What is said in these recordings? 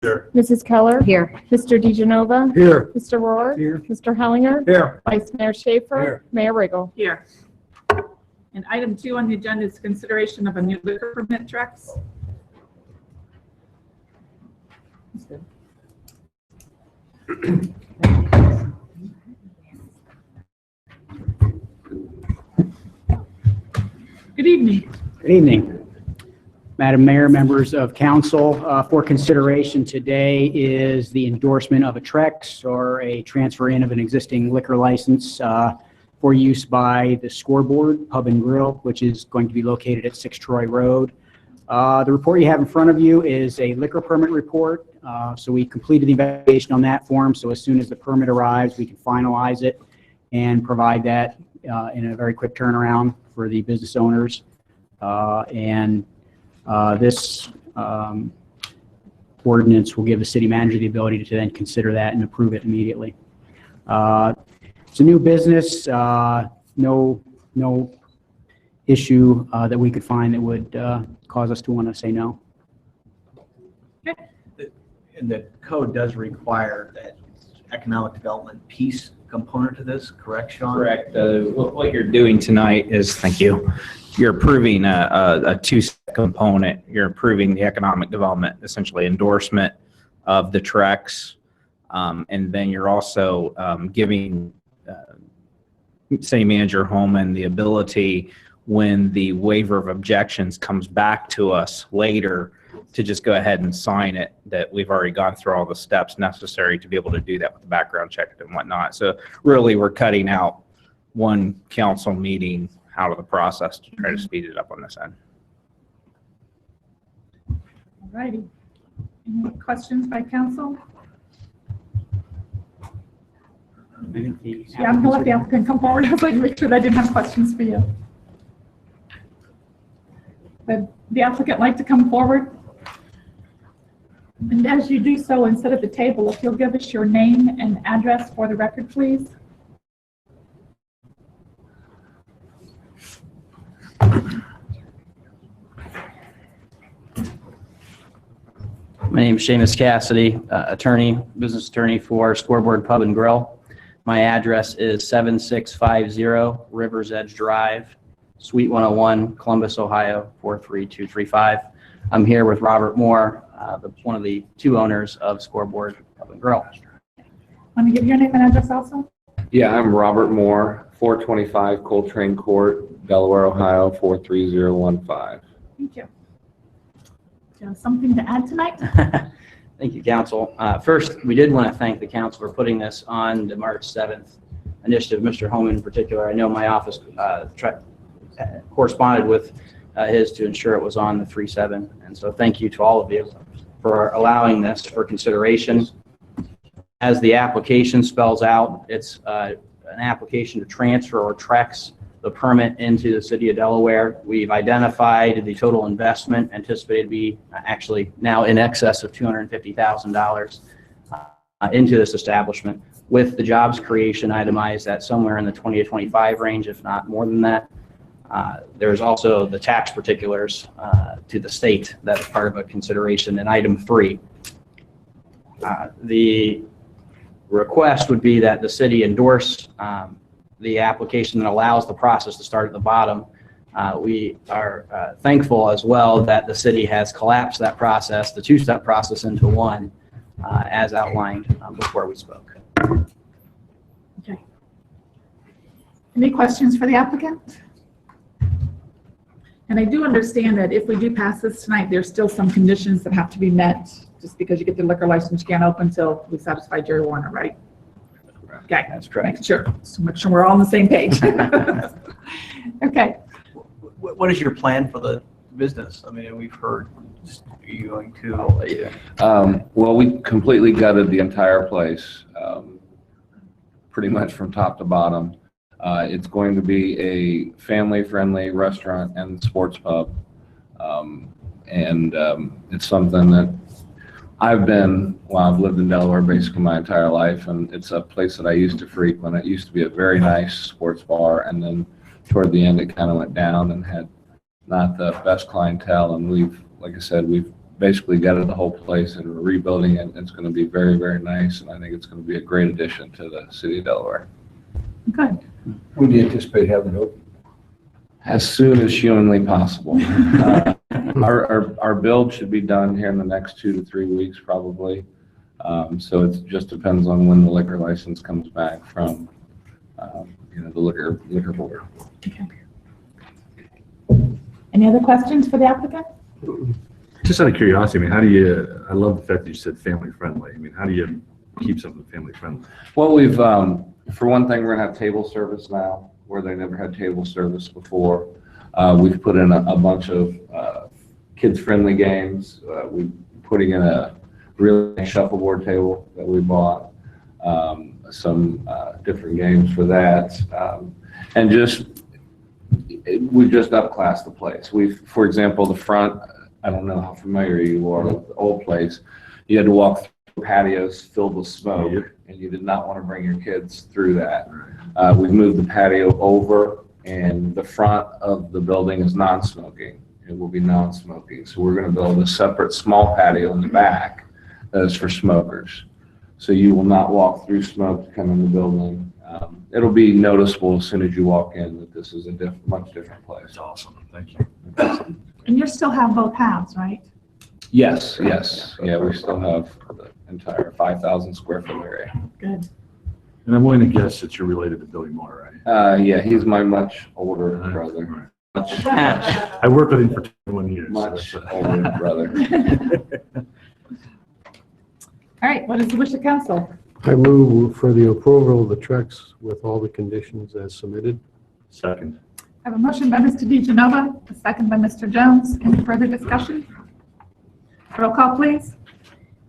Here. Mrs. Keller. Here. Mr. DeGenova. Here. Mr. Rohr. Here. Mr. Hellinger. Here. Vice Mayor Schaefer. Here. Mayor Riggle. Here. And item 2 on the agenda is consideration of a new liquor permit, Trex. Good evening. Good evening. Madam Mayor, members of council, for consideration today is the endorsement of a Trex or a transfer in of an existing liquor license for use by the Scoreboard Pub and Grill, which is going to be located at 6 Troy Road. The report you have in front of you is a liquor permit report. So we completed the investigation on that form. So as soon as the permit arrives, we can finalize it and provide that in a very quick turnaround for the business owners. This ordinance will give the city manager the ability to then consider that and approve it immediately. It's a new business, no issue that we could find that would cause us to want to say no. And the code does require that economic development piece component to this, correct, Sean? Correct. What you're doing tonight is, thank you, you're approving a two-step component. You're approving the economic development, essentially endorsement of the Trex, and then you're also giving City Manager Holman the ability, when the waiver of objections comes back to us later, to just go ahead and sign it, that we've already gone through all the steps necessary to be able to do that with the background check and whatnot. So really, we're cutting out one council meeting out of the process to try to speed it up on this end. All righty. Any questions by council? Yeah, I'm going to let the applicant come forward. I was like, make sure that I didn't have questions for you. Would the applicant like to come forward? And as you do so, instead of the table, if you'll give us your name and address for the record, please. My name is Seamus Cassidy, business attorney for Scoreboard Pub and Grill. My address is 7650 Rivers Edge Drive, Suite 101, Columbus, Ohio, 43235. I'm here with Robert Moore, one of the two owners of Scoreboard Pub and Grill. Want to give your name and address also? Yeah, I'm Robert Moore, 425 Coltrane Court, Delaware, Ohio, 43015. Thank you. Do you have something to add tonight? Thank you, Council. First, we did want to thank the Council for putting this on the March 7th initiative. Mr. Holman in particular, I know my office corresponded with his to ensure it was on the 3/7. And so thank you to all of you for allowing this for consideration. As the application spells out, it's an application to transfer or Trex the permit into the city of Delaware. We've identified the total investment anticipated to be actually now in excess of $250,000 into this establishment, with the jobs creation itemized at somewhere in the 20 to 25 range, if not more than that. There's also the tax particulars to the state that is part of a consideration in item 3. The request would be that the city endorse the application that allows the process to start at the bottom. We are thankful as well that the city has collapsed that process, the two-step process, into one, as outlined before we spoke. Okay. Any questions for the applicant? And I do understand that if we do pass this tonight, there's still some conditions that have to be met. Just because you get the liquor license, you can't open until we satisfy Jerry Warner, right? Okay, That's correct. make sure. So make sure we're all on the same page. Okay. What is your plan for the business? I mean, we've heard, are you going to? Well, we completely gutted the entire place, pretty much from top to bottom. It's going to be a family-friendly restaurant and sports pub. It's something that I've lived in Delaware basically my entire life, and it's a place that I used to frequent. It used to be a very nice sports bar, and then toward the end it kind of went down and had not the best clientele, and like I said, we've basically gutted the whole place and we're rebuilding it. It's going to be very, very nice, and I think it's going to be a great addition to the city of Delaware. Good. When do you anticipate having it open? As soon as humanly possible. Our build should be done here in the next 2 to 3 weeks, probably. So it just depends on when the liquor license comes back from, the liquor board. Okay. Any other questions for the applicant? Just out of curiosity, I mean, how do you, I love the fact that you said family friendly. I mean, how do you keep something family friendly? Well, we've, for one thing, we're gonna have table service now, where they never had table service before. We've put in a bunch of kids-friendly games. We're putting in a really nice shuffleboard table that we bought. Some different games for that. And we've just upclassed the place. For example, the front, I don't know how familiar you are with the old place. You had to walk through patios filled with smoke, and you did not want to bring your kids through that. We've moved the patio over, and the front of the building is non-smoking. It will be non-smoking. So we're going to build a separate small patio in the back that is for smokers. So you will not walk through smoke to come in the building. It'll be noticeable as soon as you walk in that this is a much different place. That's awesome. Thank you. And you still have both halves, right? Yes. Yeah, we still have the entire 5,000 square foot area. Good. And I'm willing to guess that you're related to Billy Moore, right? Yeah, he's my much older brother. Right. Much, I worked with him for 21 years. much so older brother. All right, what is the wish of council? I move for the approval of the Trex with all the conditions as submitted. Second. I have a motion by Mr. DeGenova, a second by Mr. Jones. Any further discussion? Roll call, please.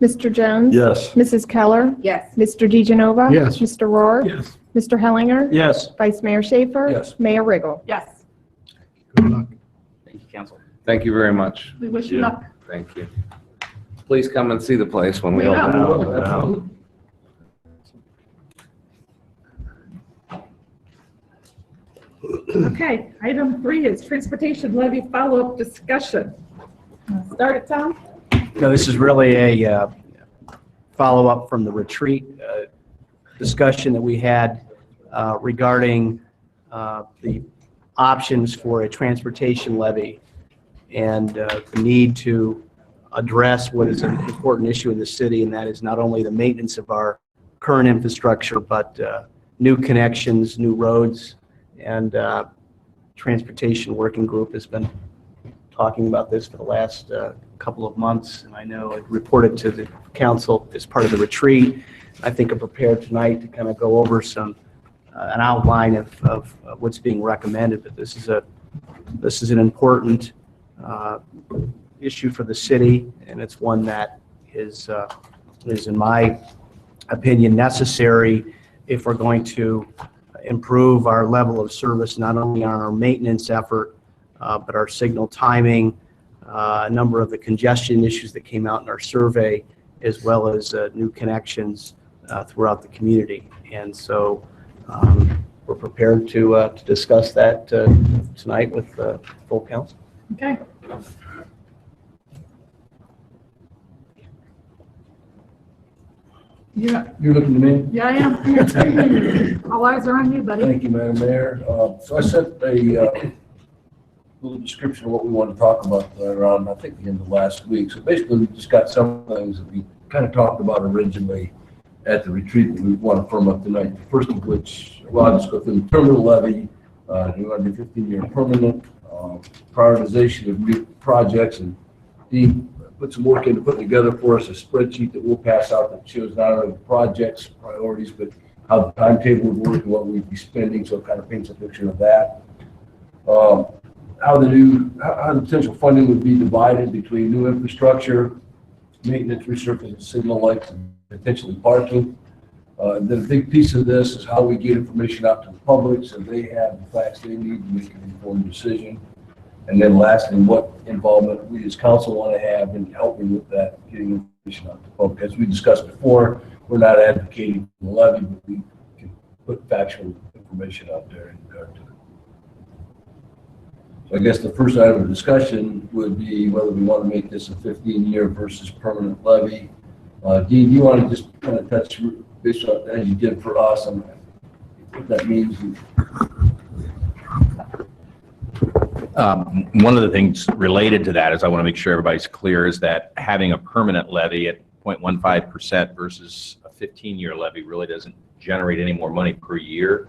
Mr. Jones? Yes. Mrs. Keller? Yes. Mr. DeGenova? Yes. Mr. Rohr? Yes. Mr. Hellinger? Yes. Vice Mayor Schaefer? Yes. Mayor Riggle? Yes. Good luck. Thank you, council. Thank you very much. We wish you Yeah. luck. Thank you. Please come and see the place when we We open. will. Okay, item 3 is transportation levy follow-up discussion. Start it, Tom? No, this is really a follow-up from the retreat discussion that we had regarding the options for a transportation levy and the need to address what is an important issue in the city, and that is not only the maintenance of our current infrastructure, but new connections, new roads, and Transportation Working Group has been talking about this for the last couple of months, and I know I reported to the council as part of the retreat. I think I'm prepared tonight to kind of go over an outline of what's being recommended, but this is an important issue for the city, and it's one that is in my opinion necessary if we're going to improve our level of service, not only on our maintenance effort, but our signal timing, a number of the congestion issues that came out in our survey, as well as new connections throughout the community. And so we're prepared to discuss that tonight with full council. Okay. Yeah, You're looking to me? yeah, I am. All eyes are on you, buddy. Thank you, Madam Mayor. So I sent a little description of what we wanted to talk about around, I think, the end of last week. So basically, we just got some things that we kind of talked about originally at the retreat that we want to firm up tonight. The first of which, well, I'll just go through the terminal levy, new under 15-year permanent, prioritization of new projects, and Dean put some work into putting together for us a spreadsheet that we'll pass out that shows not only the projects, priorities, but how the timetable would work and what we'd be spending, so it kind of paints a picture of that. How the potential funding would be divided between new infrastructure, maintenance, resurfacing, and signal lights, and potentially parking. And then a big piece of this is how we get information out to the public so they have the facts they need to make an informed decision. And then lastly, what involvement we as council want to have in helping with that, getting information out to the public. As we discussed before, we're not advocating for the levy, but we can put factual information out there in regard to it. I guess the first item of discussion would be whether we want to make this a 15-year versus permanent levy. Dean, do you want to just kind of touch based on, as you did for us, on what that means? One of the things related to that is I want to make sure everybody's clear is that having a permanent levy at 0.15% versus a 15-year levy really doesn't generate any more money per year.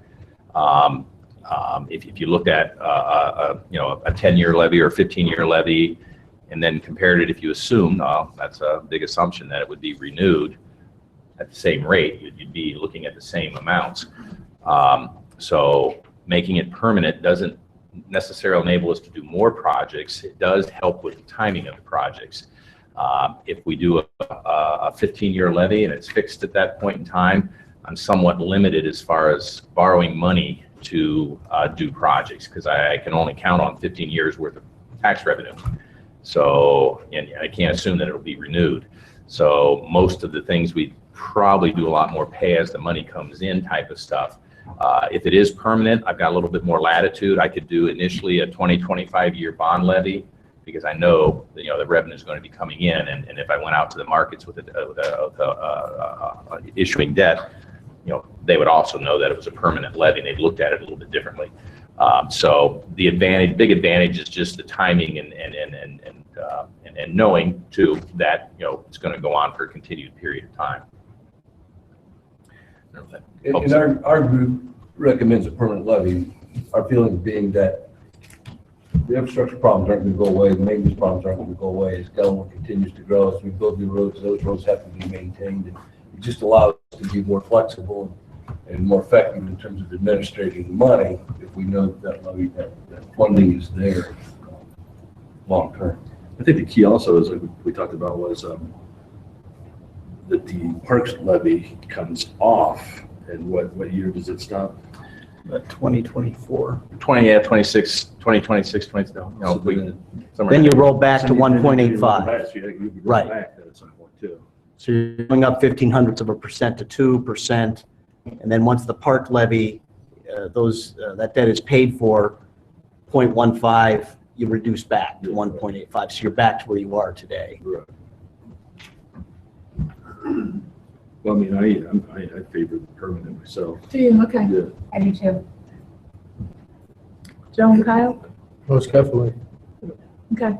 If you looked at a 10-year levy or a 15-year levy and then compared it, if you assume, that's a big assumption that it would be renewed at the same rate, you'd be looking at the same amounts. So making it permanent doesn't necessarily enable us to do more projects. It does help with the timing of the projects. If we do a 15-year levy and it's fixed at that point in time, I'm somewhat limited as far as borrowing money to do projects because I can only count on 15 years worth of tax revenue. So, and I can't assume that it'll be renewed. So most of the things we probably do a lot more pay as the money comes in type of stuff. If it is permanent, I've got a little bit more latitude. I could do initially a 25-year bond levy because I know that, the revenue is going to be coming in. And if I went out to the markets with issuing debt, they would also know that it was a permanent levy and they've looked at it a little bit differently. So the big advantage is just the timing and knowing too that, it's going to go on for a continued period of time. And our group recommends a permanent levy. Our feeling being that the infrastructure problems aren't going to go away, the maintenance problems aren't going to go away. As Delaware continues to grow, as we build new roads, those roads have to be maintained. And it just allows us to be more flexible and more effective in terms of administrating the money if we know that levy, that funding is there long term. I think the key also is, like we talked about, was that the parks levy comes off, and what year does it stop? 2024. 2026, Then you roll back to 1.85. Right. Back at some point too. So you're going up 0.15% to 2%. And then once the park levy, that debt is paid for, 0.15, you reduce back to 1.85. So you're back to where you are today. Right. Well, I mean, I favor the permanent myself. Do you? Okay. Yeah. I do too. Joan, Kyle? Most definitely. Okay.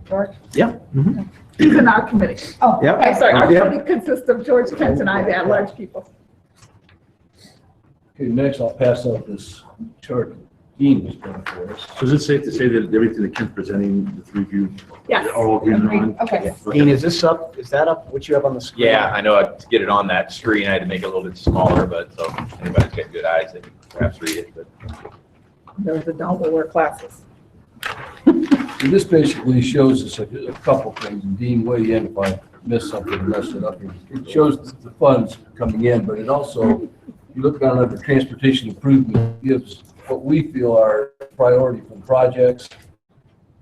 George? He's in our committee. Oh, Yep. I'm sorry, our Yep. committee consists of George Kent and I, the at-large people. Okay, next I'll pass out this chart Dean was done for us. So is it safe to say that everything that Ken's presenting, the three of you, Yes. all agreed on? Okay. Dean, is this up? Is that up? What you have on the screen? Yeah, I know to get it on that screen, I had to make it a little bit smaller, but so if anybody's got good eyes, they can perhaps read it. But Those adults will wear glasses. So this basically shows us a couple things, and Dean, weigh in if I missed something or messed it up here. It shows the funds coming in, but it also, you look down under transportation improvement, gives what we feel are priority for the projects,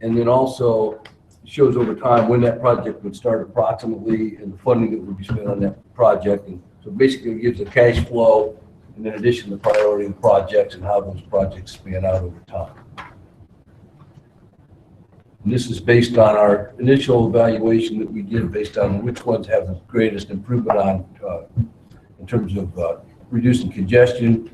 and then also shows over time when that project would start approximately and the funding that would be spent on that project. And so basically it gives a cash flow and in addition the priority of the projects and how those projects span out over time. And this is based on our initial evaluation that we did based on which ones have the greatest improvement on in terms of reducing congestion,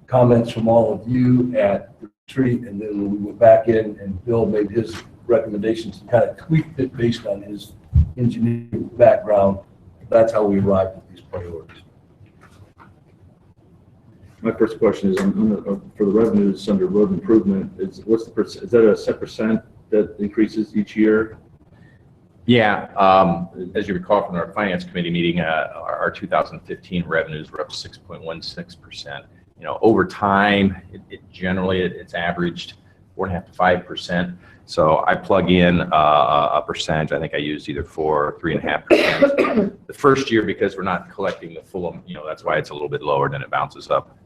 comments from all of you at the retreat, and then we went back in and Bill made his recommendations and kind of tweaked it based on his engineering background. That's how we arrived at these priorities. My first question is for the revenues under road improvement, is that a set percent that increases each year? yeah, as you recall from our finance committee meeting, our 2015 revenues were up 6.16%. Over time, it's averaged 4.5% to 5%. So I plug in a percentage. I think I used either 4 or 3.5%. The first year, because we're not collecting the full, that's why it's a little bit lower, then it bounces up.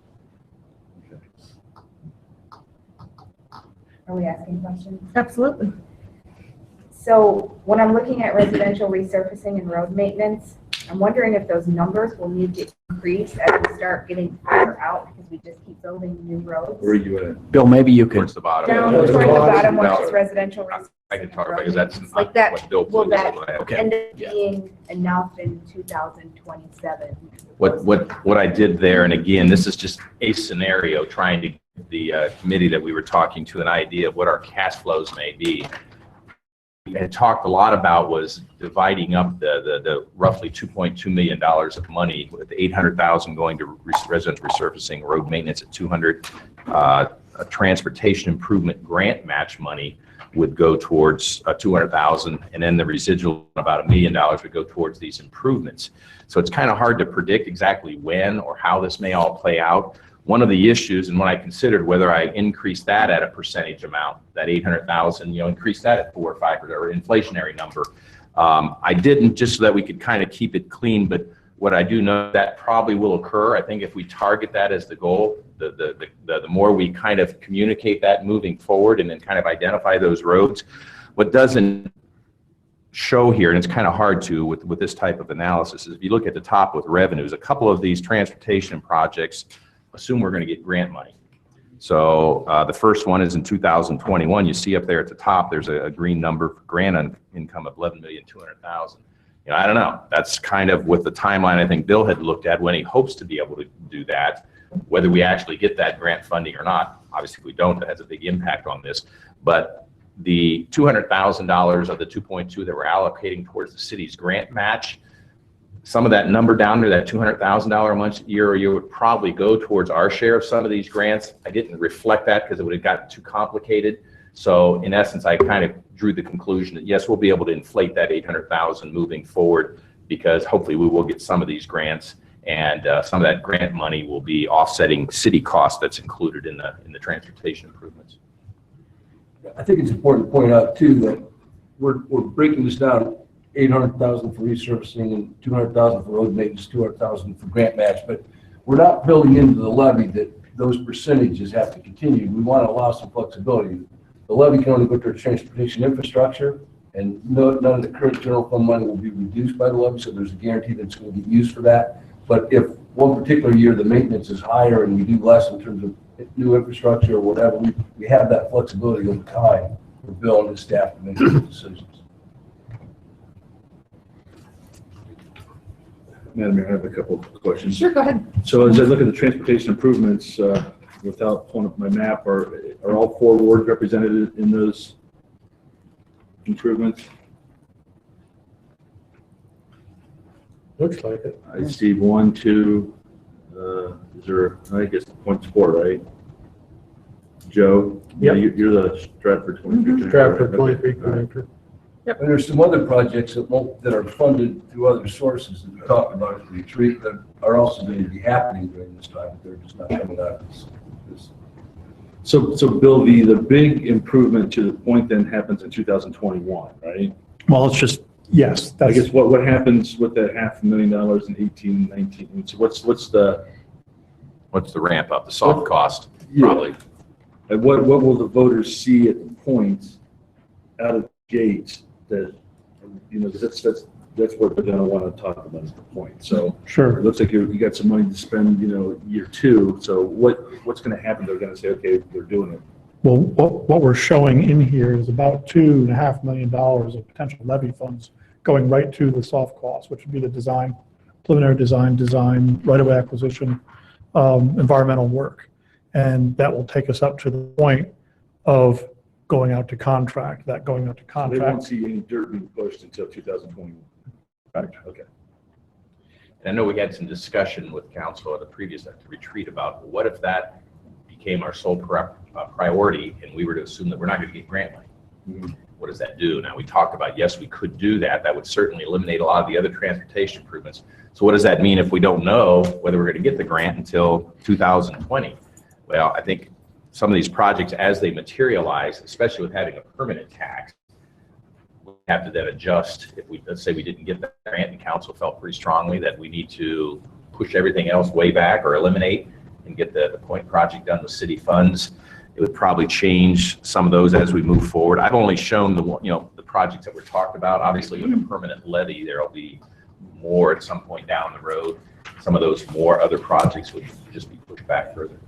Are we asking questions? Absolutely. So when I'm looking at residential resurfacing and road maintenance, I'm wondering if those numbers will need to increase as we start getting further out because we just keep building new roads. Where are you at? Bill, maybe you could, Towards the bottom. Down Yeah, towards the bottom, Well, which is residential. I can talk about, because that's Like that, what Bill will put that in. end up being enough in 2027? What I did there, and again, this is just a scenario, trying to give the committee that we were talking to an idea of what our cash flows may be. We had talked a lot about was dividing up the roughly $2.2 million of money, with 800,000 going to residential resurfacing, road maintenance at 200, a transportation improvement grant match money would go towards 200,000, and then the residual, about $1 million, would go towards these improvements. So it's kind of hard to predict exactly when or how this may all play out. One of the issues, and when I considered whether I increase that at a percentage amount, that 800,000, increase that at 4 or 5 or inflationary number, I didn't, just so that we could kind of keep it clean. But what I do know, that probably will occur. I think if we target that as the goal, the more we kind of communicate that moving forward and then kind of identify those roads. What doesn't show here, and it's kind of hard to with this type of analysis, is if you look at the top with revenues, a couple of these transportation projects assume we're going to get grant money. So the first one is in 2021. You see up there at the top, there's a green number for grant income of $11,200,000. I don't know. That's kind of with the timeline I think Bill had looked at when he hopes to be able to do that. Whether we actually get that grant funding or not, obviously if we don't, that has a big impact on this. But the $200,000 of the 2.2 that we're allocating towards the city's grant match, some of that number down there, that $200,000 a month, year would probably go towards our share of some of these grants. I didn't reflect that because it would have gotten too complicated. So in essence, I kind of drew the conclusion that yes, we'll be able to inflate that 800,000 moving forward, because hopefully we will get some of these grants, and some of that grant money will be offsetting city costs that's included in the transportation improvements. I think it's important to point out too that we're breaking this down, 800,000 for resurfacing and 200,000 for road maintenance, 200,000 for grant match, but we're not building into the levy that those percentages have to continue. We want to allow some flexibility. The levy can only go to transportation infrastructure, and none of the current general fund money will be reduced by the levy, so there's a guarantee that it's going to get used for that. But if one particular year the maintenance is higher and we do less in terms of new infrastructure or whatever, we have that flexibility over time for Bill and his staff to make those decisions. Madam Mayor, I have a couple of questions. sure, go ahead. So as I look at the transportation improvements, without pulling up my map, are all 4 wards represented in those improvements? Looks like it. I see 1, 2, is there, I guess, point 4, right? Joe? Yep. You're the Stratford 23. Stratford 23. And there's some other projects that are funded through other sources that we talked about at the retreat that are also going to be happening during this time. They're just not coming out of this. So Bill, the big improvement to the point then happens in 2021, right? Well, it's just, yes. I guess what happens with that $500,000 in 18, 19? So what's the ramp up, the soft cost, Yeah. probably? And what will the voters see at the point out of the gates that, because that's what they're going to want to talk about at the point. So Sure. it looks like you got some money to spend, year 2. So what's going to happen? They're going to say, okay, they're doing it. Well, what we're showing in here is about $2.5 million of potential levy funds going right to the soft costs, which would be the design, preliminary design, right-of-way acquisition, environmental work. And that will take us up to the point of going out to contract, They won't contract. see any dirt being pushed until 2021. Right. Okay. And I know we had some discussion with council at a previous retreat about what if that became our sole priority and we were to assume that we're not going to get grant money. Mhm. What does that do? Now, we talked about, yes, we could do that. That would certainly eliminate a lot of the other transportation improvements. So what does that mean if we don't know whether we're going to get the grant until 2020? Well, I think some of these projects, as they materialize, especially with having a permanent tax, we have to then adjust. If let's say we didn't get that grant and council felt pretty strongly that we need to push everything else way back or eliminate and get the point project done with city funds, it would probably change some of those as we move forward. I've only shown the projects that were talked about. Obviously, with a permanent levy, there'll be more at some point down the road, some of those more other projects would just be pushed back further.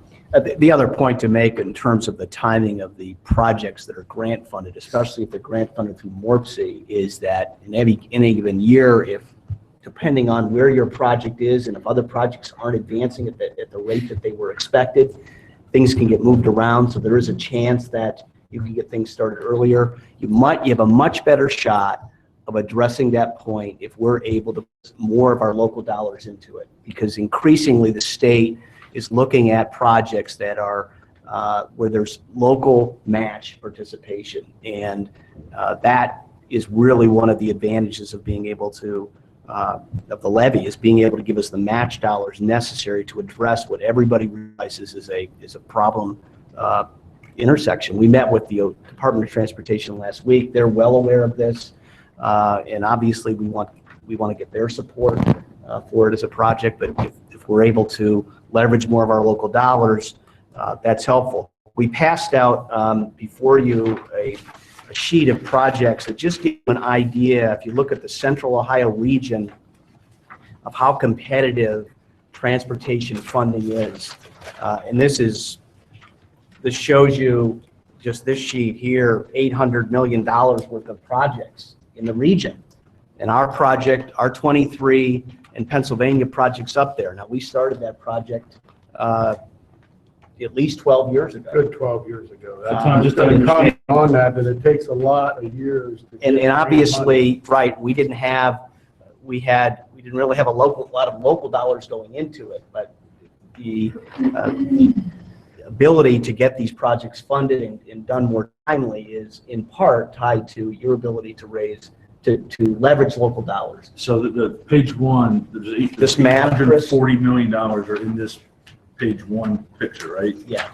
The other point to make in terms of the timing of the projects that are grant funded, especially if they're grant funded through MORPC, is that in any given year, if depending on where your project is and if other projects aren't advancing at the rate that they were expected, things can get moved around. So there is a chance that you can get things started earlier. You have a much better shot of addressing that point if we're able to put more of our local dollars into it, because increasingly the state is looking at projects that are where there's local match participation. And that is really one of the advantages of being able to, of the levy, is being able to give us the match dollars necessary to address what everybody realizes is a problem intersection. We met with the Department of Transportation last week. They're well aware of this. And obviously we want to get their support for it as a project, but if we're able to leverage more of our local dollars, that's helpful. We passed out before you a sheet of projects that just give you an idea, if you look at the Central Ohio region, of how competitive transportation funding is. And this shows you, just this sheet here, $800 million worth of projects in the region. And our project, our 23 in Pennsylvania project's up there. Now, we started that project at least 12 years ago. Good 12 years ago. That's what I'm just comment on that it takes a lot of years. And obviously, right, we didn't really have a lot of local dollars going into it, but the ability to get these projects funded and done more timely is in part tied to your ability to leverage local dollars. So the page one, This map, Chris? $840 million are in this page one picture, right? Yeah.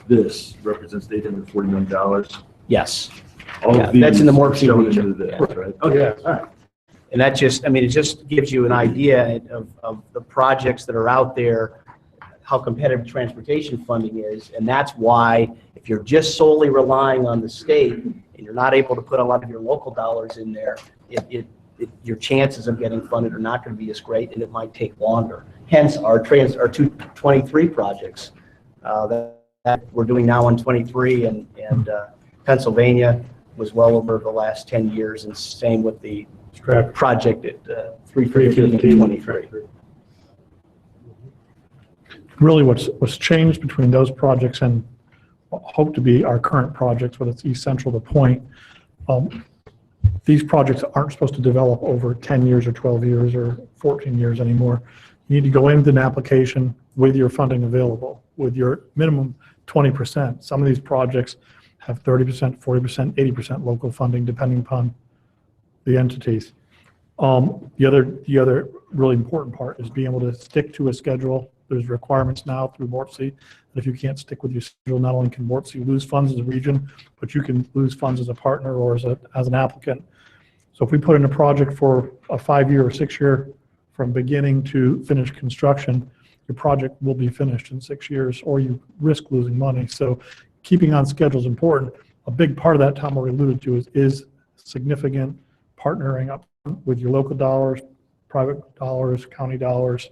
This represents $840 million. Yes. All Yeah, of these that's in the Morpsey shown region. into this, Yeah. right? Okay, all right. And that just, it just gives you an idea of the projects that are out there, how competitive transportation funding is. And that's why if you're just solely relying on the state and you're not able to put a lot of your local dollars in there, your chances of getting funded are not going to be as great, and it might take longer. Hence our 223 projects that we're doing now on 23 and Pennsylvania was well over the last 10 years, and same with the project at 315 and 23. Really what's changed between those projects and what hope to be our current projects, whether it's East Central to Point, these projects aren't supposed to develop over 10 years or 12 years or 14 years anymore. You need to go into an application with your funding available, with your minimum 20%. Some of these projects have 30%, 40%, 80% local funding, depending upon the entities. The other really important part is being able to stick to a schedule. There's requirements now through MORPC that if you can't stick with your schedule, not only can MORPC lose funds as a region, but you can lose funds as a partner or as an applicant. So if we put in a project for a 5-year or 6-year from beginning to finish construction, your project will be finished in 6 years, or you risk losing money. So keeping on schedule is important. A big part of that Tom already alluded to is significant partnering up with your local dollars, private dollars, county dollars,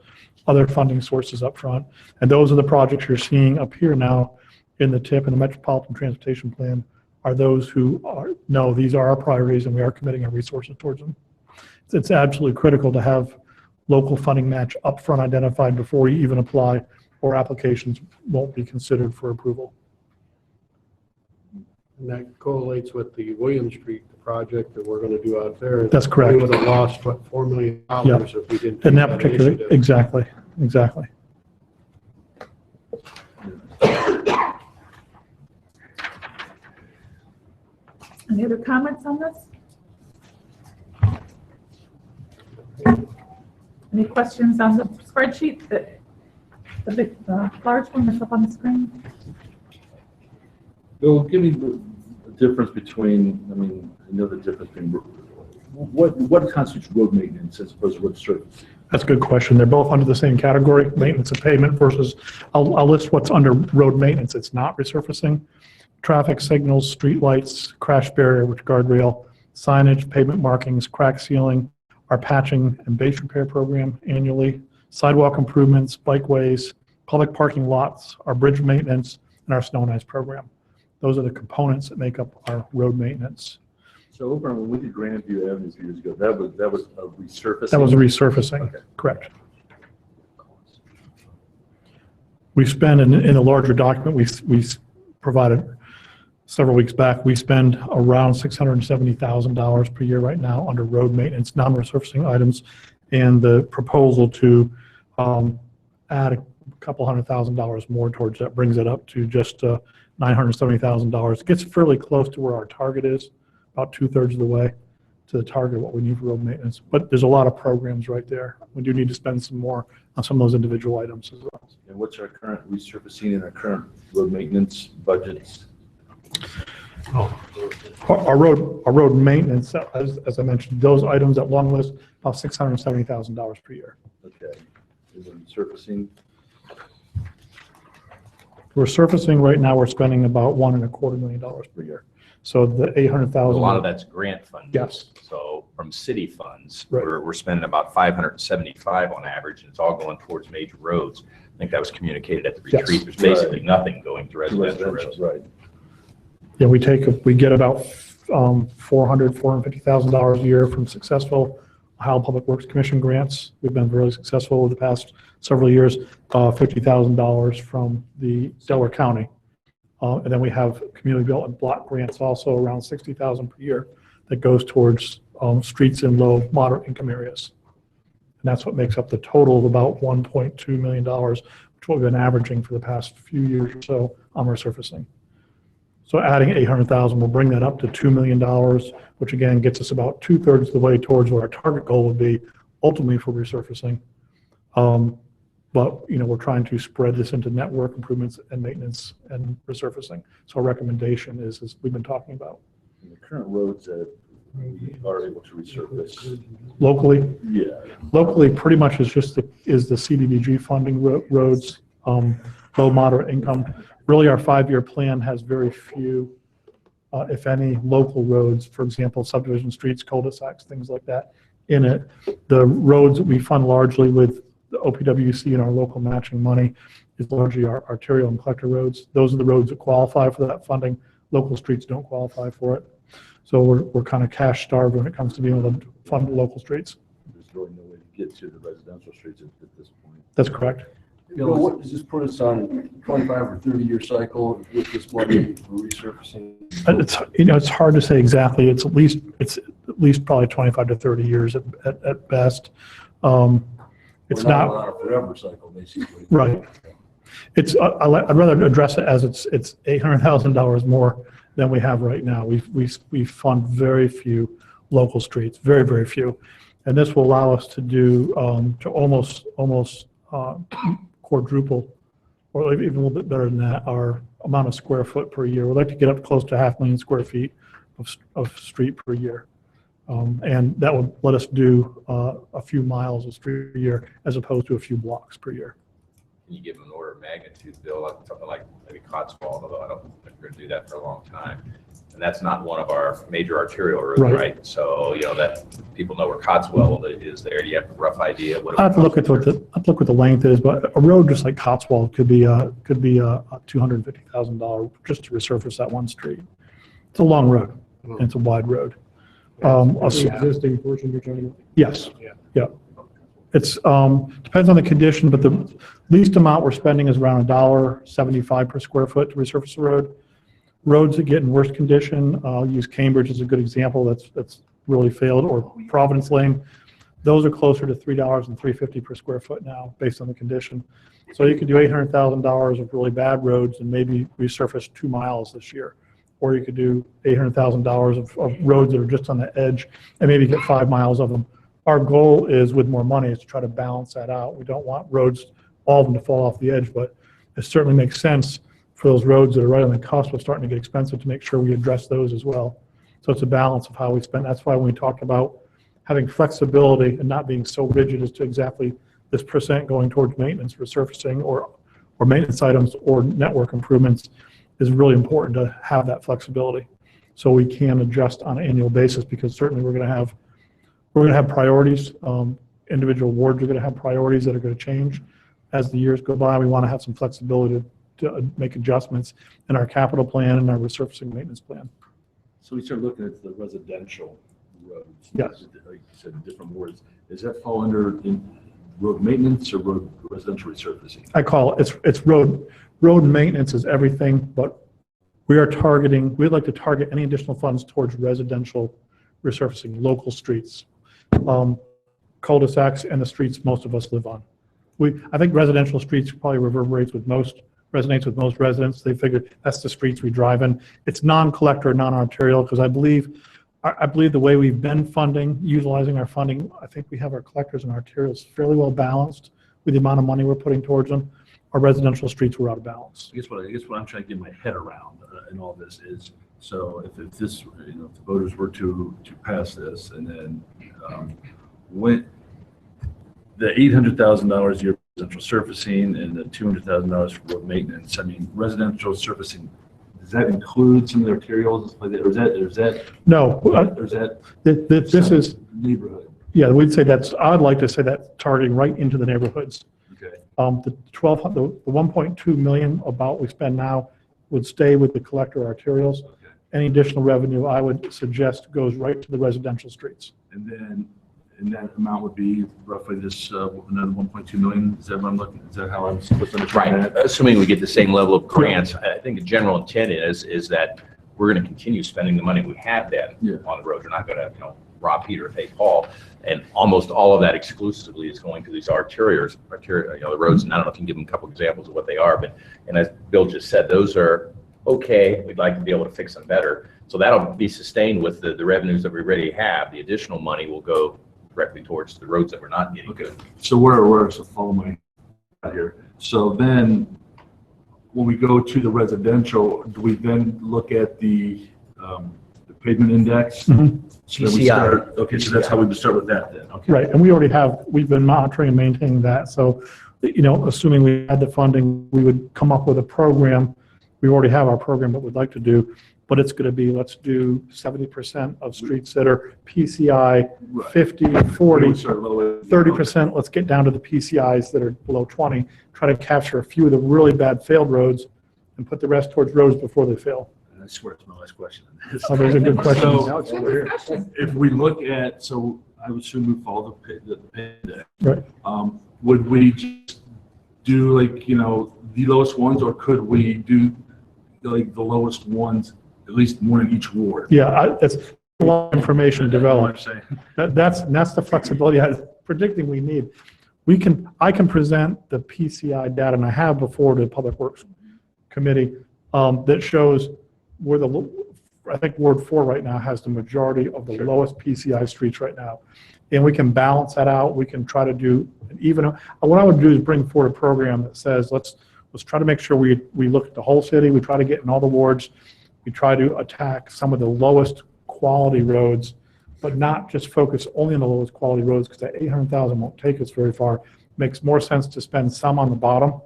other funding sources up front. And those are the projects you're seeing up here now in the TIP and the Metropolitan Transportation Plan are those who know these are our priorities and we are committing our resources towards them. It's absolutely critical to have local funding match upfront identified before you even apply, or applications won't be considered for approval. And that correlates with the William Street project that we're going to do out there. That's correct. We would have lost, what, $4 million if we didn't. In take that particular, initiative. exactly. Any other comments on this? Any questions on the spreadsheet, the big, large one that's up on the screen? Bill, give me the difference between, I know the difference between, what constitutes road maintenance as opposed to road surface? That's a good question. They're both under the same category, maintenance of pavement versus, I'll list what's under road maintenance. It's not resurfacing. Traffic signals, street lights, crash barrier, which guardrail, signage, pavement markings, crack sealing our patching and base repair program annually, sidewalk improvements, bikeways, public parking lots, our bridge maintenance, and our snow and ice program. Those are the components that make up our road maintenance. So over when we did Grandview Avenue a few years ago, that was a resurfacing? That was a resurfacing, Okay. correct. We spend, in a larger document we provided several weeks back, we spend around $670,000 per year right now under road maintenance, non-resurfacing items, and the proposal to add a couple $100,000 more towards that brings it up to just $970,000. It gets fairly close to where our target is, about 2/3 of the way to the target of what we need for road maintenance. But there's a lot of programs right there. We do need to spend some more on some of those individual items as well. And what's our current resurfacing and our current road maintenance budgets? Our road maintenance, as I mentioned, those items, that long list, about $670,000 per year. Okay. Is it resurfacing? We're surfacing right now, we're spending about $1.25 million per year. So the A $800,000. lot of that's grant funding. Yes. So from city funds, Right. we're spending about 575 on average, and it's all going towards major roads. I think that was communicated at the Yes. retreat. There's basically nothing going to residential roads. Right. Yeah, we get about $450,000 a year from successful Ohio Public Works Commission grants. We've been really successful over the past several years. $50,000 from the Delaware County. And then we have community development block grants also around $60,000 per year that goes towards streets in low, moderate income areas. And that's what makes up the total of about $1.2 million, which we've been averaging for the past few years or so on resurfacing. So adding $800,000 will bring that up to $2 million, which again gets us about 2/3 of the way towards what our target goal would be ultimately for resurfacing. But, we're trying to spread this into network improvements and maintenance and resurfacing. So our recommendation is we've been talking about. And the current roads that we are able to resurface. Locally, Yeah. pretty much is the CDBG funding roads, low, moderate income. Really, our 5-year plan has very few, if any, local roads, for example, subdivision streets, cul-de-sacs, things like that in it. The roads that we fund largely with the OPWC and our local matching money is largely our arterial and collector roads. Those are the roads that qualify for that funding. Local streets don't qualify for it. So we're kind of cash starved when it comes to being able to fund local streets. There's really no way to get to the residential streets at this point. That's correct. Bill, what does this put us on, 25 or 30-year cycle with this money for resurfacing? It's hard to say exactly. It's at least probably 25 to 30 years at best. It's We're not on a forever cycle, basically. right. I'd rather address it as it's $800,000 more than we have right now. We fund very few local streets, very, very few. And this will allow us to do, to almost quadruple, or even a little bit better than that, our amount of square foot per year. We'd like to get up close to 500,000 square feet of street per year. And that would let us do a few miles of street per year as opposed to a few blocks per year. Can you give them an order of magnitude, Bill, like something like maybe Cotswold, although I don't think we're gonna do that for a long time. And that's not one of our major arterial roads, Right. right? So, that people know where Cotswold is there. Do you have a rough idea? I have to look at what the length is, but a road just like Cotswold could be a $250,000 just to resurface that one street. It's a long road and it's a wide road. Existing portion you're talking about? Yes. Yeah. It's depends on the condition, but the least amount we're spending is around $1.75 per square foot to resurface the road. Roads that get in worse condition, I'll use Cambridge as a good example. That's really failed, or Providence Lane. Those are closer to $3 and $3.50 per square foot now, based on the condition. So you could do $800,000 of really bad roads and maybe resurface 2 miles this year. Or you could do $800,000 of roads that are just on the edge and maybe get 5 miles of them. Our goal is, with more money, is to try to balance that out. We don't want roads, all of them, to fall off the edge, but it certainly makes sense for those roads that are right on the cusp of starting to get expensive to make sure we address those as well. So it's a balance of how we spend. That's why when we talked about having flexibility and not being so rigid as to exactly this percent going towards maintenance, resurfacing, or maintenance items or network improvements, is really important to have that flexibility so we can adjust on an annual basis, because certainly we're going to have We're going to have priorities. Individual wards are going to have priorities that are going to change as the years go by. We want to have some flexibility to make adjustments in our capital plan and our resurfacing maintenance plan. So we start looking at the residential roads. Yes. Like you said, different wards. Does that fall under road maintenance or road residential resurfacing? I call it's road maintenance is everything, but we'd like to target any additional funds towards residential resurfacing, local streets, cul-de-sacs and the streets most of us live on. I think residential streets probably resonates with most residents. They figure that's the streets we drive in. It's non-collector, non-arterial, because I believe the way we've been utilizing our funding, I think we have our collectors and arterials fairly well balanced with the amount of money we're putting towards them. Our residential streets were out of balance. I guess what I'm trying to get my head around in all this is, so if this, if the voters were to pass this, and then when the $800,000 a year residential surfacing and the $200,000 for road maintenance, I mean, residential surfacing, does that include some of the arterials, or is that No, or is that this is, neighborhood? yeah, I'd like to say that targeting right into the neighborhoods. Okay. The 1.2 million about we spend now would stay with the collector arterials. Okay. Any additional revenue, I would suggest, goes right to the residential streets. And then, and that amount would be roughly this, another 1.2 million? Is that what I'm looking, is that how I'm supposed to understand Right, that? assuming we get the same level of grants, I think the general intent is that we're going to continue spending the money we have then on the road. We're not going to, rob Peter to pay Paul. And almost all of that exclusively is going to these arterial, the roads. And I don't know if you can give them a couple examples of what they are, but, and as Bill just said, those are okay. We'd like to be able to fix them better. So that'll be sustained with the revenues that we already have. The additional money will go directly towards the roads that we're not getting. Okay, so where so follow my out here. So then, when we go to the residential, do we then look at the pavement index? Mhm. So then we PCI. start, okay, so that's how we would start with that then, okay. Right, and we've been monitoring and maintaining that. So, assuming we had the funding, we would come up with a program. We already have our program that we'd like to do, but it's going to be, let's do 70% of streets that are PCI, Right. 50, We 40, would start low. 30%. Let's get down to the PCIs that are below 20, try to capture a few of the really bad failed roads and put the rest towards roads before they fail. I swear it's my last question. Oh, those are good questions. So, if we look at, so I would assume we follow the pay index. Right. Would we just do the lowest ones, or could we do like the lowest ones, at least one in each ward? Yeah, that's a lot of information You know what I'm developed. saying? That's the flexibility I'm predicting we need. I can present the PCI data, and I have before to the Public Works Committee, that shows where I think Ward 4 right now has the majority of the lowest PCI streets right now. And we can balance that out. We can try to do what I would do is bring forward a program that says, let's try to make sure we look at the whole city. We try to get in all the wards. We try to attack some of the lowest quality roads, but not just focus only on the lowest quality roads, because that 800,000 won't take us very far. Makes more sense to spend some on the bottom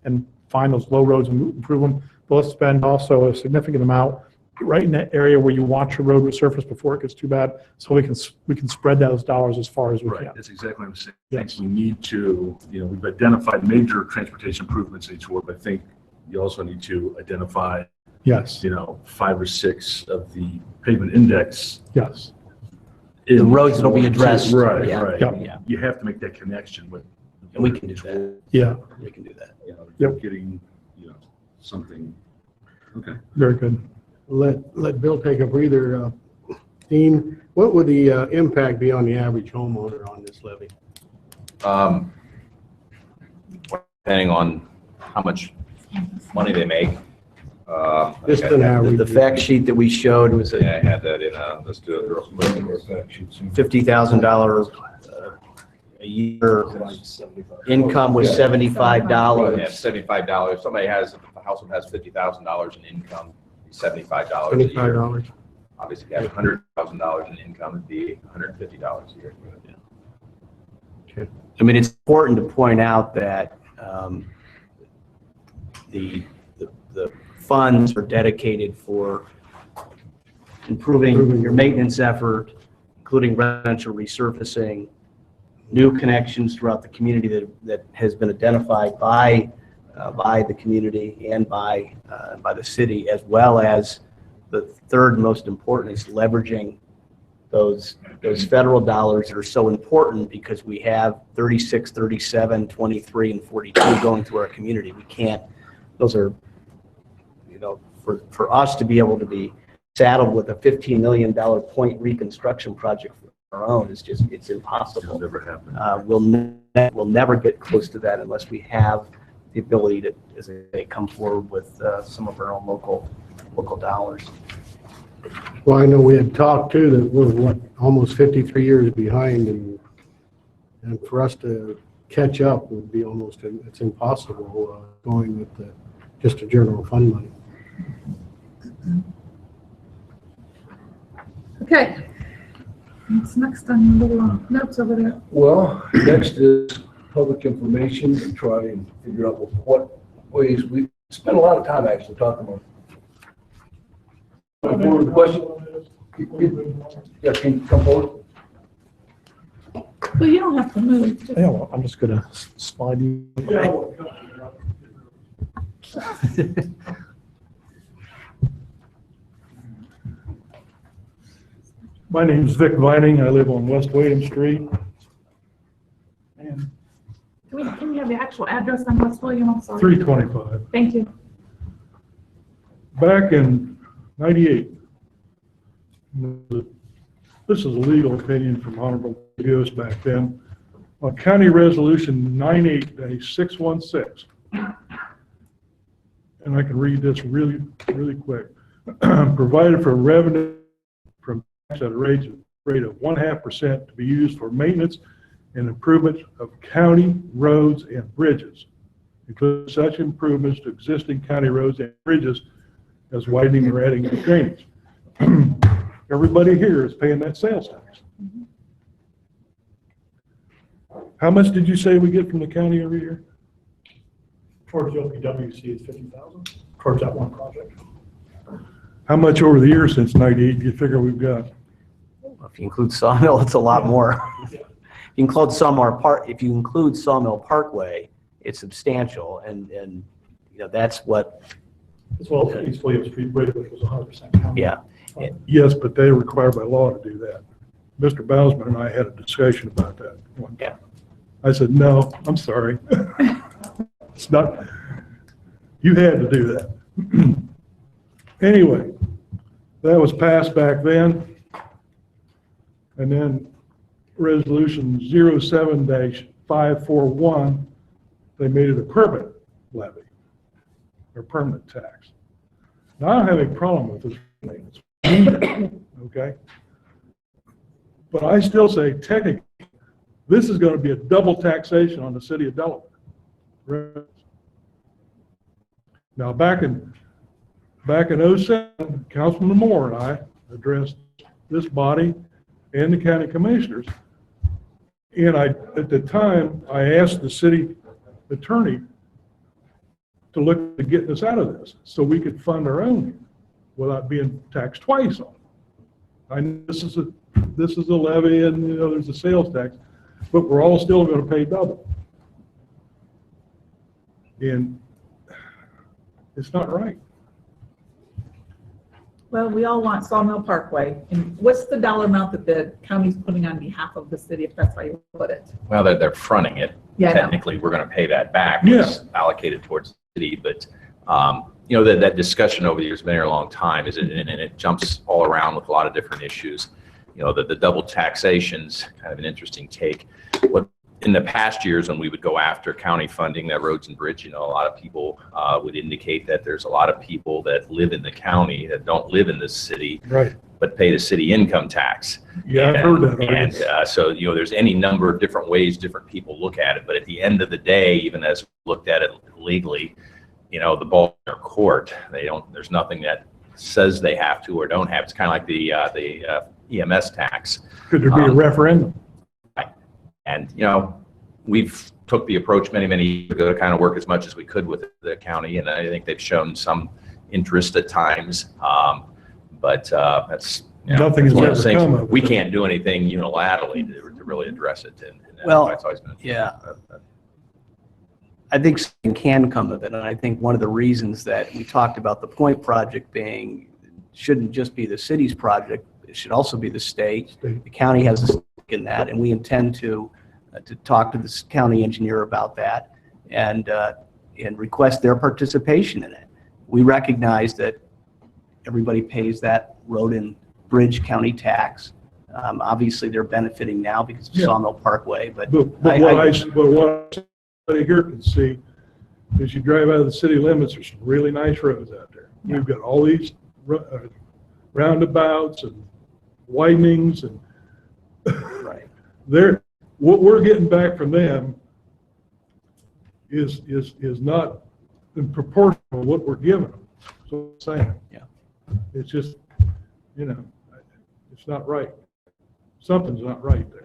and find those low roads and improve them. But let's spend also a significant amount right in that area where you want your road resurfaced before it gets too bad, so we can spread those dollars as far as we Right, can. that's exactly what I'm saying. Yes. I think we need to, we've identified major transportation improvements in each ward, but I think you also need to identify, Yes, 5 or 6 of the pavement index. yes. The roads that'll be addressed. Right, Yeah. right. Yeah. You have to make that connection with. And we can do that. Yeah, We can do that. Yep. Getting, something, okay. very good. Let Bill take a breather. Dean, what would the impact be on the average homeowner on this levy? Depending on how much money they make. Just Okay. an average. The fact sheet that we showed was a Yeah, I had that in, let's do it real quick. $50,000 a year. Income was Yeah, $75. $75. Somebody has, if a household has $50,000 in income, $75 a year. $75. Obviously, if you have $100,000 in income, it'd be $150 a year. I mean, it's important to point out that the funds are dedicated for improving your maintenance effort, including residential resurfacing, new connections throughout the community that has been identified by the community and by the city, as well as the third most important is leveraging those federal dollars that are so important because we have 36, 37, 23, and 42 going through our community. We can't, those are, for us to be able to be saddled with a $15 million point reconstruction project for our own is just, it's impossible. It'll never happen. We'll never get close to that unless we have the ability to, as they come forward with some of our own local dollars. Well, I know we had talked too that we're almost 53 years behind, and for us to catch up would be almost, it's impossible going with just a general fund money. Okay. What's next on the little notes over there? Well, next is public information to try and figure out what ways we spent a lot of time actually talking about. Question? Yeah, can you come forward? Well, you don't have to move. Just- Yeah, well, I'm just gonna slide you. My name's Vic Vining. I live on West William Street. And Can we have the actual address on West William? I'm sorry. 325. Thank you. Back in 98, this is a legal opinion from Honorable Dios back then, on County Resolution 98-616. And I can read this really quick. Provided for revenue from tax at a rate of 0.5% to be used for maintenance and improvements of county roads and bridges, including such improvements to existing county roads and bridges as widening or adding new drainage. Everybody here is paying that sales tax. How much did you say we get from the county every year? Towards the OPWC is 50,000 towards that one project. How much over the years since 98 do you figure we've got? If you include Sawmill, it's a lot more. If you include Sawmill Parkway, it's substantial, and that's what. As well as East William Street Bridge, which was 100% county. Yeah. Yes, but they're required by law to do that. Mr. Bousman and I had a discussion about that one time. I said, no, I'm sorry. It's not, you had to do that. Anyway, that was passed back then. And then resolution 07-541, they made it a permanent levy or permanent tax. Now, I don't have any problem with this maintenance, okay? But I still say technically, this is going to be a double taxation on the city of Delaware. Now, back in 07, Councilman Moore and I addressed this body and the county commissioners. And at the time, I asked the city attorney to look at getting us out of this so we could fund our own without being taxed twice on it. I know this is a levy and there's a sales tax, but we're all still going to pay double. And it's not right. Well, we all want Sawmill Parkway. And what's the dollar amount that the county's putting on behalf of the city, if that's how you put it? Well, they're fronting it. Yeah, I know. Technically, we're going to pay that back. Yeah. It's allocated towards the city, but that discussion over the years has been here a long time, and it jumps all around with a lot of different issues. The double taxation's kind of an interesting take. What in the past years when we would go after county funding that roads and bridge, a lot of people would indicate that there's a lot of people that live in the county that don't live in this city, Right. but pay the city income tax. Yeah, I've heard that already. And so, there's any number of different ways different people look at it. But at the end of the day, even as we looked at it legally, the ball in their court. There's nothing that says they have to or don't have. It's kind of like the EMS tax. Could there be a referendum? And, we've took the approach many years ago to kind of work as much as we could with the county. And I think they've shown some interest at times. But that's Yeah. Nothing has That's one of ever the things. come of it. We can't do anything unilaterally to really address it, and that's Well, why it's always been. yeah. I think something can come of it, and I think one of the reasons that we talked about the Point project being, shouldn't just be the city's project, it should also be the state. The county has a stake in that, and we intend to talk to this county engineer about that and request their participation in it. We recognize that everybody pays that road and bridge county tax. Obviously, they're benefiting now because of Yeah. Sawmill Parkway, but But what I here can see is you drive out of the city limits, there's some really nice roads out there. We've got all these roundabouts and widenings and right. What we're getting back from them is not in proportion to what we're giving them. So I'm saying. Yeah. It's just, it's not right. Something's not right there.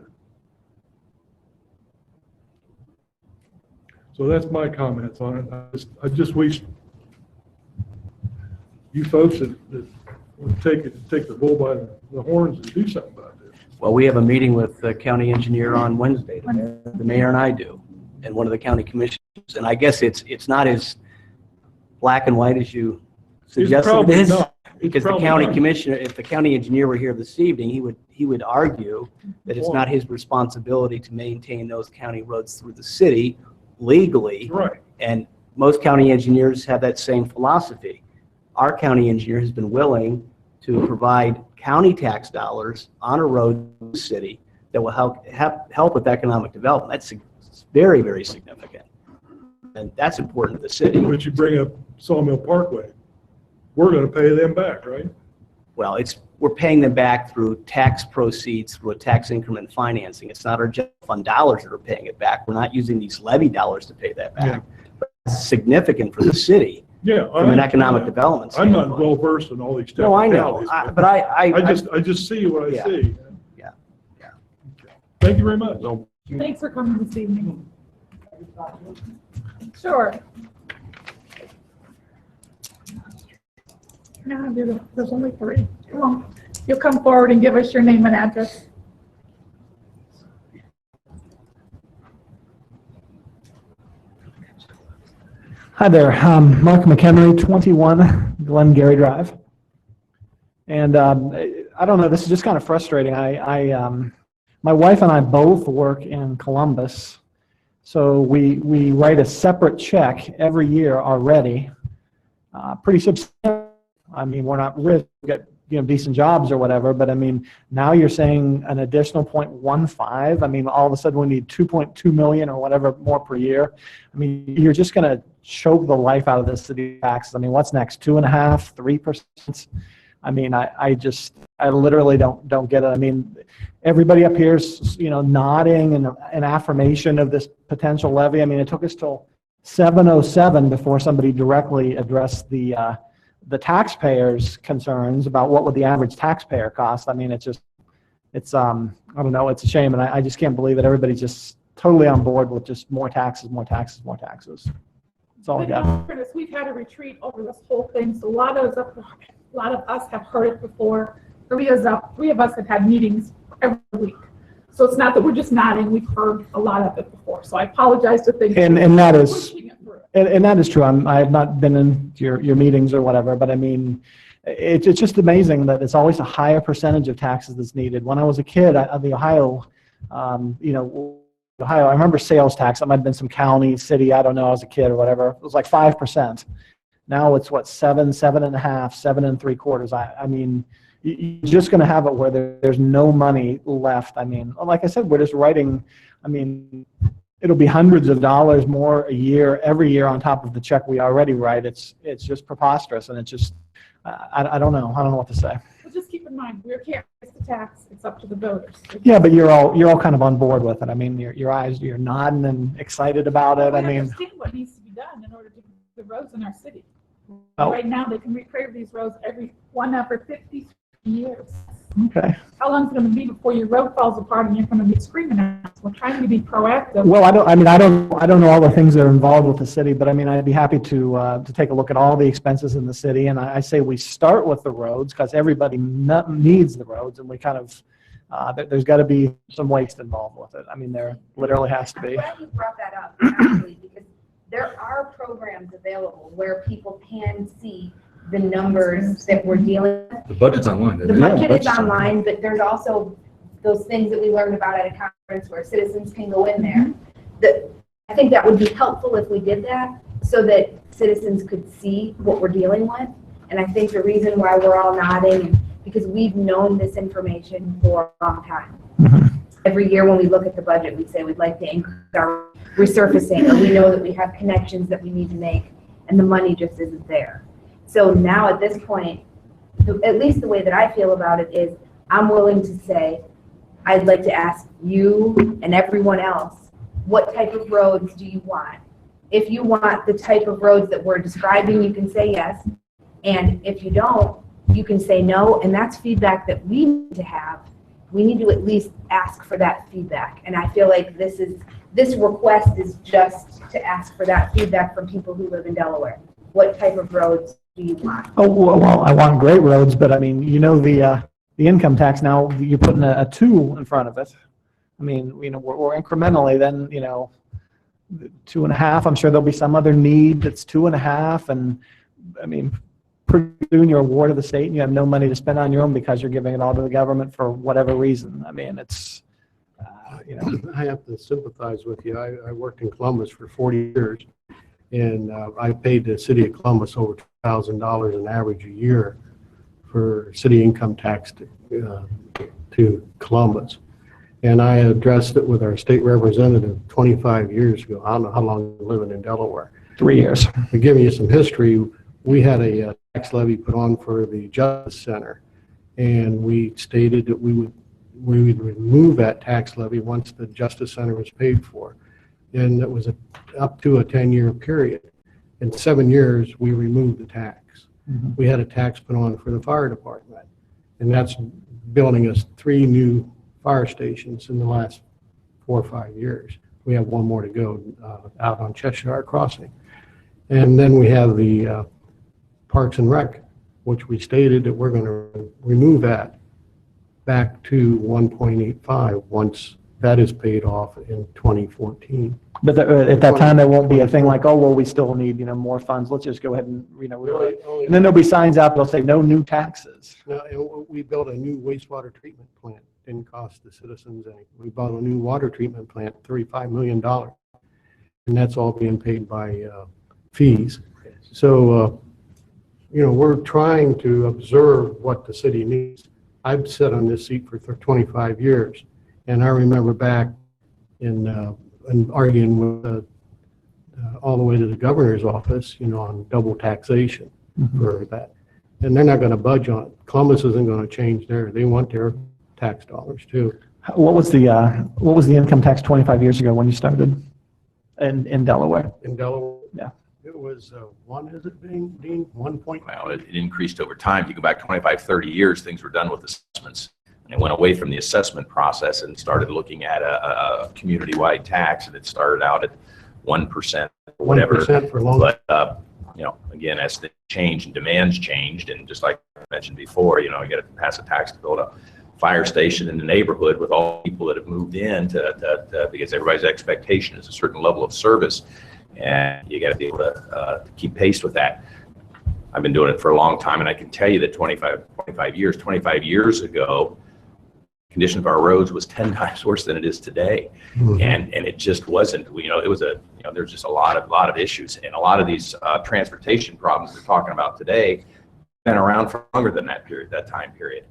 So that's my comments on it. I just wish you folks that would take the bull by the horns and do something about this. Well, we have a meeting with the county engineer on Wednesday, the mayor and I do, and one of the county commissioners. And I guess it's not as black and white as you suggested it is. Because the county commissioner, if the county engineer were here this evening, he would argue that it's not his responsibility to maintain those county roads through the city legally. Right. And most county engineers have that same philosophy. Our county engineer has been willing to provide county tax dollars on a road in the city that will help with economic development. That's very, very significant. And that's important to the city. But you bring up Sawmill Parkway, we're going to pay them back, right? Well, we're paying them back through tax proceeds, through a tax increment financing. It's not our general fund dollars that are paying it back. We're not using these levy dollars to pay that back. Yeah. But it's significant for the city. Yeah. From an economic development I'm standpoint. not well versed in all these No, I know, technicalities, but I just see what I Yeah. see. Yeah. Okay. Thank you very much. Thanks for coming this evening. Sure. No, there's only 3. Come on. You'll come forward and give us your name and address. Hi there, Mark McHenry, 21 Glengarry Drive. And I don't know, this is just kind of frustrating. My wife and I both work in Columbus, so we write a separate check every year already. Pretty substantial. I mean, we're not rich, we get decent jobs or whatever, but I mean, now you're saying an additional 0.15. I mean, all of a sudden we need 2.2 million or whatever more per year. I mean, you're just going to choke the life out of the city taxes. I mean, what's next? 2.5%, 3%? I mean, I literally don't get it. I mean, everybody up here is, nodding and an affirmation of this potential levy. I mean, it took us till 7:07 before somebody directly addressed the taxpayers' concerns about what would the average taxpayer cost. I mean, it's I don't know, it's a shame, and I just can't believe that everybody's just totally on board with just more taxes, more taxes, more taxes. That's all I got. We've had a retreat over this whole thing, so a lot of us have heard it before. 3 of us have had meetings every week. So it's not that we're just nodding, we've heard a lot of it before. So I apologize to think. And that is, and that is true. I have not been in your meetings or whatever, but I mean, it's just amazing that it's always a higher percentage of taxes that's needed. When I was a kid, the Ohio, Ohio, I remember sales tax. It might have been some county, city, I don't know, I was a kid or whatever. It was like 5%. Now it's what, 7, 7.5, 7.75. I mean, you're just going to have it where there's no money left. I mean, like I said, we're just writing, I mean, it'll be hundreds of dollars more a year, every year on top of the check we already write. It's just preposterous, and it's just, I don't know. I don't know what to say. Well, just keep in mind, we can't raise the tax. It's up to the voters. Yeah, but you're all kind of on board with it. I mean, you're nodding and excited about it. I mean, understand what needs to be done in order to the roads in our city. Oh. Right now, they can repave these roads every 50 years. Okay. How long is it gonna be before your road falls apart and you're gonna be screaming at us? We're trying to be proactive. Well, I don't know all the things that are involved with the city, but I mean, I'd be happy to take a look at all the expenses in the city. And I say we start with the roads because everybody needs the roads, and we kind of, there's got to be some waste involved with it. I mean, there literally has to be. I'm glad you brought that up, actually, because there are programs available where people can see the numbers that we're dealing with. The budget's online. The budget is online, but there's also those things that we learned about at a conference where citizens can go in there. I think that would be helpful if we did that so that citizens could see what we're dealing with. And I think the reason why we're all nodding is because we've known this information for a long time. Every year when we look at the budget, we say we'd like to increase our resurfacing, or we know that we have connections that we need to make, and the money just isn't there. So now at this point, at least the way that I feel about it is I'm willing to say, I'd like to ask you and everyone else, what type of roads do you want? If you want the type of roads that we're describing, you can say yes. And if you don't, you can say no. And that's feedback that we need to have. We need to at least ask for that feedback. And I feel like this request is just to ask for that feedback from people who live in Delaware. What type of roads do you want? Oh, well, I want great roads, but I mean, the income tax now, you're putting a 2 in front of it. I mean, we're incrementally then, 2.5. I'm sure there'll be some other need that's 2.5. And I mean, pretty soon you're a ward of the state and you have no money to spend on your own because you're giving it all to the government for whatever reason. I mean, it's, I have to sympathize with you. I worked in Columbus for 40 years, and I paid the city of Columbus over $2,000 an average a year for city income tax to Columbus. And I addressed it with our state representative 25 years ago. I don't know how long I've been living in Delaware. 3 years. To give you some history, we had a tax levy put on for the Justice Center, and we stated that we would remove that tax levy once the Justice Center was paid for. And it was up to a 10-year period. In 7 years, we removed the tax. We had a tax put on for the fire department, and that's building us 3 new fire stations in the last 4 or 5 years. We have 1 more to go out on Cheshire Crossing. And then we have the Parks and Rec, which we stated that we're going to remove that back to 1.85 once that is paid off in 2014. but at that time, there won't be a thing like, oh, well, we still need, more funds. Let's just go ahead and, and then there'll be signs out that'll say no new taxes. No, and we built a new wastewater treatment plant. Didn't cost the citizens anything. We bought a new water treatment plant, $35 million. And that's all being paid by fees. So, we're trying to observe what the city needs. I've sat on this seat for 25 years, and I remember back in arguing with all the way to the governor's office, on double taxation for that. And they're not going to budge on it. Columbus isn't going to change they want their tax dollars too. What was the income tax 25 years ago when you started in Delaware? In Delaware? Yeah. It was, Dean? 1 point? Well, it increased over time. If you go back 25, 30 years, things were done with assessments. And it went away from the assessment process and started looking at a community-wide tax, and it started out at 1% or whatever. 1% for long. But, again, as things changed and demands changed, and just like I mentioned before, you got to pass a tax to build a fire station in the neighborhood with all the people that have moved in because everybody's expectation is a certain level of service. And you got to be able to keep pace with that. I've been doing it for a long time, and I can tell you that 25 years ago, condition of our roads was 10 times worse than it is today. And it just wasn't. It was there's just a lot of issues, and a lot of these transportation problems we're talking about today have been around for longer than that time period.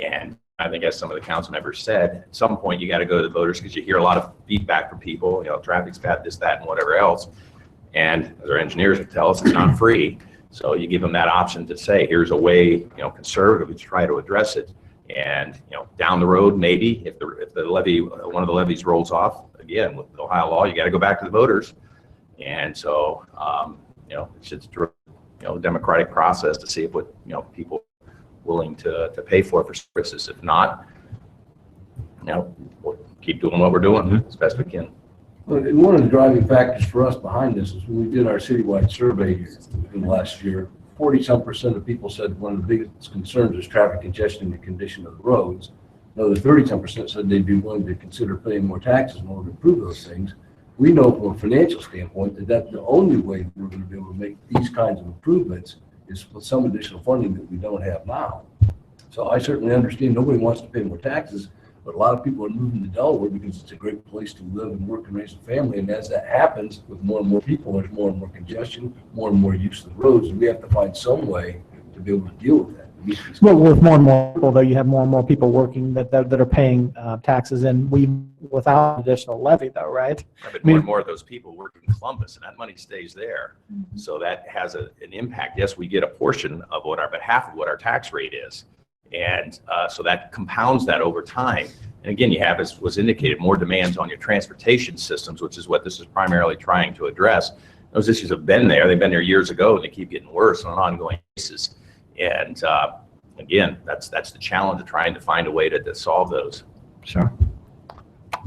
And I think, as some of the council members said, at some point you got to go to the voters because you hear a lot of feedback from people. Traffic's bad, this, that, and whatever else. And as our engineers would tell us, it's not free. So you give them that option to say, here's a way, conservatively to try to address it. And down the road, maybe if the levy, one of the levies rolls off, again with the Ohio law, you got to go back to the voters. And so it's just a democratic process to see if what people willing to pay for services. If not, we'll keep doing what we're doing as best we can. Well, and one of the driving factors for us behind this is when we did our citywide survey in last year, 40-some% of people said one of the biggest concerns is traffic congestion and the condition of the roads. Another 30-some% said they'd be willing to consider paying more taxes in order to improve those things. We know from a financial standpoint that that's the only way we're going to be able to make these kinds of improvements is with some additional funding that we don't have now. So I certainly understand nobody wants to pay more taxes, but a lot of people are moving to Delaware because it's a great place to live and work and raise a family. And as that happens with more and more people, there's more and more congestion, more and more use of the roads, and we have to find some way to be able to deal with that. Well, with more and more people, though, you have more and more people working that are paying taxes, and without additional levy, though, right? Yeah, but more and more of those people work in Columbus, and that money stays there. So that has an impact. Yes, we get a portion of half of what our tax rate is. And so that compounds that over time. And again, you have, as was indicated, more demands on your transportation systems, which is what this is primarily trying to address. Those issues have been there. They've been there years ago, and they keep getting worse on an ongoing basis. And again, that's the challenge of trying to find a way to solve those. Sure.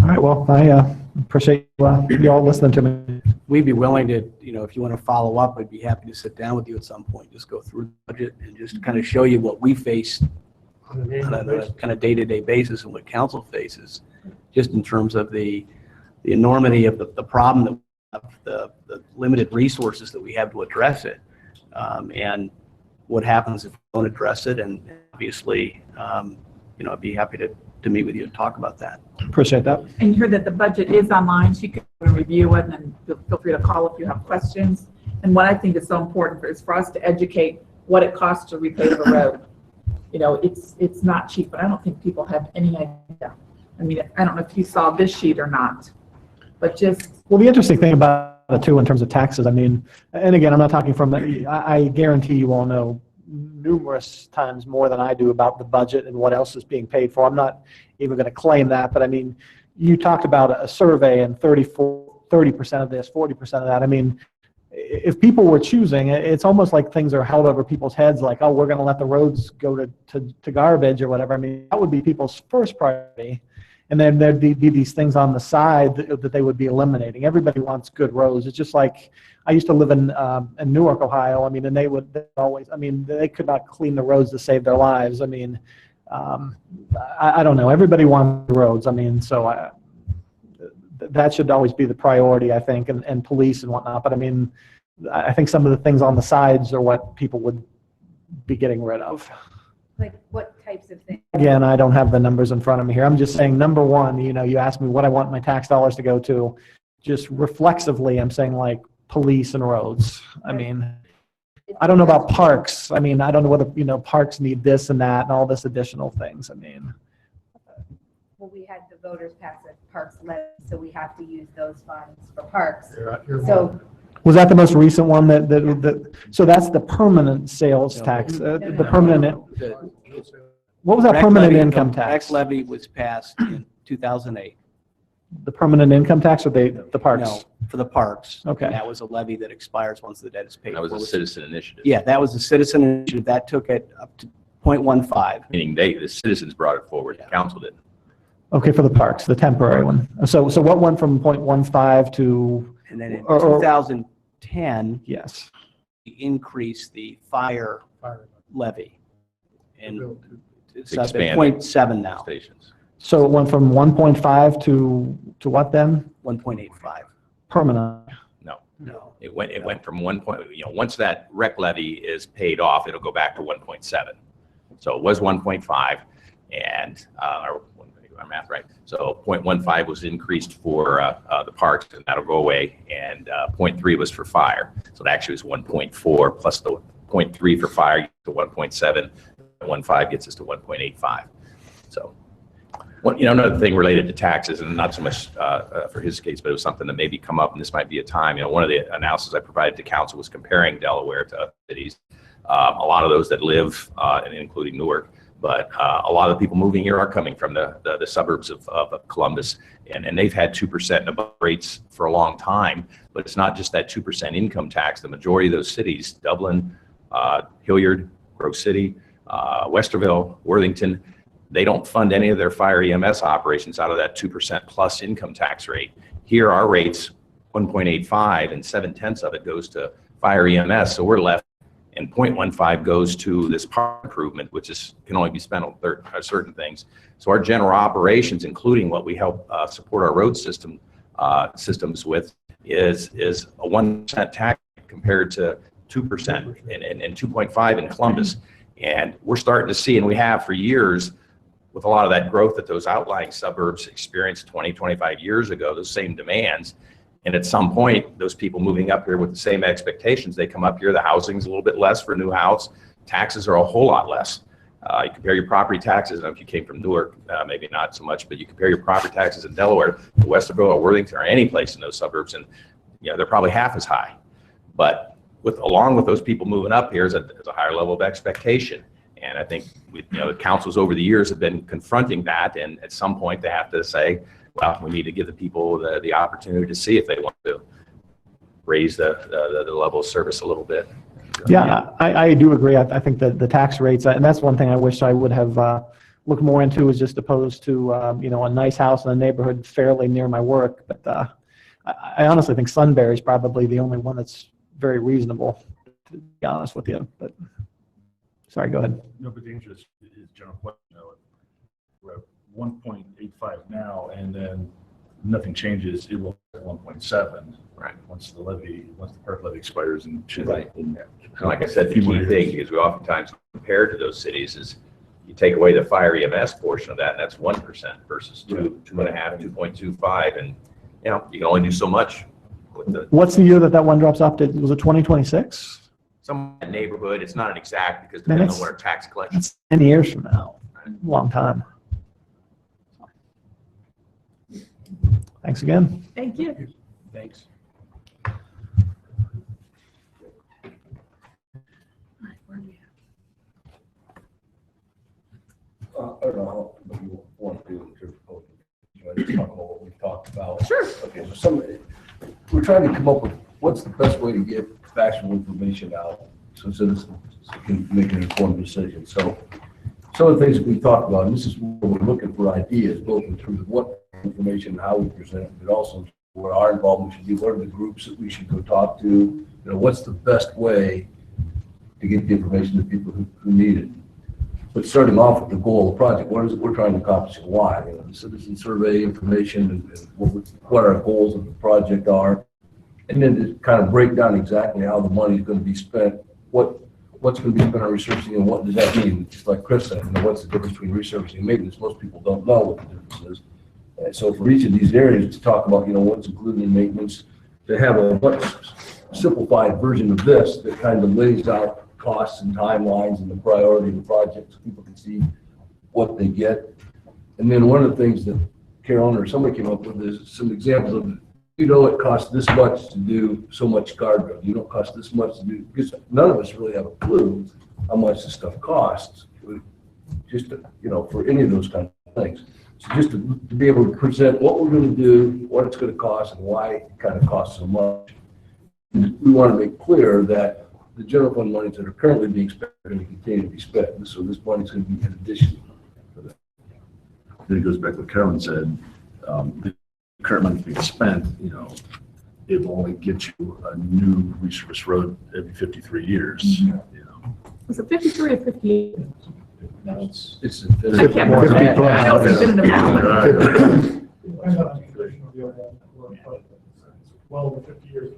All right, well, I appreciate you all listening to me. We'd be willing to, if you want to follow up, I'd be happy to sit down with you at some point, just go through the budget and just kind of show you what we face on a kind of day-to-day basis and what council faces, just in terms of the enormity of the problem that we have, the limited resources that we have to address it, and what happens if we don't address it. And obviously, I'd be happy to meet with you and talk about that. Appreciate that. And you heard that the budget is online, so you can review it, and then feel free to call if you have questions. And what I think is so important is for us to educate what it costs to repave a road. It's not cheap, but I don't think people have any idea. I mean, I don't know if you saw this sheet or not, but just. Well, the interesting thing about it too, in terms of taxes, I mean, and again, I'm not talking from, I guarantee you all know numerous times more than I do about the budget and what else is being paid for. I'm not even going to claim that, but I mean, you talked about a survey and 30% of this, 40% of that. I mean, if people were choosing, it's almost like things are held over people's heads, like, oh, we're going to let the roads go to garbage or whatever. I mean, that would be people's first priority. And then there'd be these things on the side that they would be eliminating. Everybody wants good roads. It's just like, I used to live in Newark, Ohio. I mean, and they could not clean the roads to save their lives. I mean, I don't know. Everybody wants roads. I mean, so that should always be the priority, I think, and police and whatnot. But I mean, I think some of the things on the sides are what people would be getting rid of. Like what types of things? Again, I don't have the numbers in front of me here. I'm just saying, number one, you asked me what I want my tax dollars to go to. Just reflexively, I'm saying like police and roads. I mean, I don't know about parks. I mean, I don't know whether, parks need this and that and all this additional things. I mean. Well, we had the voters pass a parks levy, so we have to use those funds for parks. So. Was that the most recent one so that's the permanent sales tax, the permanent, what was that permanent income tax? Tax levy was passed in 2008. The permanent income tax or the parks? No, for the parks. Okay. And that was a levy that expires once the debt is paid. That was a citizen initiative. Yeah, that was a citizen initiative. That took it up to 0.15. Meaning the citizens brought it forward, the council didn't. Okay, for the parks, the temporary one. So what went from 0.15 to? And then in 2010, yes, we increased the fire levy. And it's up at 0.7 now. Stations. So it went from 1.5 to what then? 1.85. Permanent. No. It went from 1 point, once that rec levy is paid off, it'll go back to 1.7. So it was 1.5 and, our math right. So 0.15 was increased for the parks, and that'll go away, and 0.3 was for fire. So it actually was 1.4 plus the 0.3 for fire to 1.7. 1.5 gets us to 1.85. So, another thing related to taxes, and not so much for his case, but it was something that maybe come up, and this might be a time. One of the analysis I provided to council was comparing Delaware to other cities. A lot of those that live, and including Newark. But a lot of the people moving here are coming from the suburbs of Columbus, and they've had 2% and above rates for a long time. But it's not just that 2% income tax. The majority of those cities, Dublin, Hilliard, Grove City, Westerville, Worthington, they don't fund any of their fire EMS operations out of that 2% plus income tax rate. Here, our rate's 1.85 and 7/10 of it goes to fire EMS. So we're left, and 0.15 goes to this park improvement, which can only be spent on certain things. So our general operations, including what we help support our road systems with, is a 1% tax compared to 2% and 2.5 in Columbus. And we're starting to see, and we have for years, with a lot of that growth that those outlying suburbs experienced 20, 25 years ago, those same demands. And at some point, those people moving up here with the same expectations, they come up here, the housing's a little bit less for a new house, taxes are a whole lot less. You compare your property taxes, and if you came from Newark, maybe not so much, but you compare your property taxes in Delaware, to Westerville or Worthington or any place in those suburbs, and they're probably half as high. But along with those people moving up here is a higher level of expectation. And I think the councils over the years have been confronting that, and at some point they have to say, well, we need to give the people the opportunity to see if they want to raise the level of service a little bit. Yeah, I do agree. I think that the tax rates, and that's one thing I wish I would have looked more into, is just opposed to a nice house in a neighborhood fairly near my work. But I honestly think Sunbury is probably the only one that's very reasonable, to be honest with you. But sorry, go ahead. No, but the answer is general question. We're at 1.85 now, and then nothing changes. It will be at 1.7. Right. Once the park levy expires in Right. And like I said, the key thing, because we oftentimes compare to those cities, is you take away the fire EMS portion of that, and that's 1% versus 2.5, 2.25, and you can only do so much with the. What's the year that one drops off to? Was it 2026? Some neighborhood, it's not an exact because depending on where tax collection. That's 10 years from now. Long time. Thanks again. Thank you. Thanks. I don't know what you want to do in terms of just talk about what we've talked about. Sure. Okay, so we're trying to come up with what's the best way to get factual information out so citizens can make an informed decision. So some of the things that we talked about, and this is where we're looking for ideas, both in terms of what information, how we present it, but also what our involvement should be, what are the groups that we should go talk to, what's the best way to get the information to people who need it. But starting off with the goal of the project, what is it we're trying to accomplish and why? The citizen survey information and what our goals of the project are. And then to kind of break down exactly how the money is going to be spent, what's going to be spent on resurfacing and what does that mean? Just like Chris said, what's the difference between resurfacing and maintenance? Most people don't know what the difference is. And so for each of these areas to talk about, what's included in maintenance, to have a much simplified version of this that kind of lays out costs and timelines and the priority of the project so people can see what they get. And then one of the things that Carolyn or somebody came up with is some examples of, it costs this much to do so much guardrail. You don't cost this much to do, because none of us really have a clue how much this stuff costs, just for any of those kinds of things. So just to be able to present what we're going to do, what it's going to cost, and why it kind of costs so much. We want to make clear that the general fund monies that are currently being spent are going to continue to be spent. So this money is going to be in addition to that. Then it goes back to what Carolyn said. The current money being spent, it will only get you a new resurface road every 53 years. Was it 53 or 58? No, it's I can't remember. I know it's been in the Well over 50 years.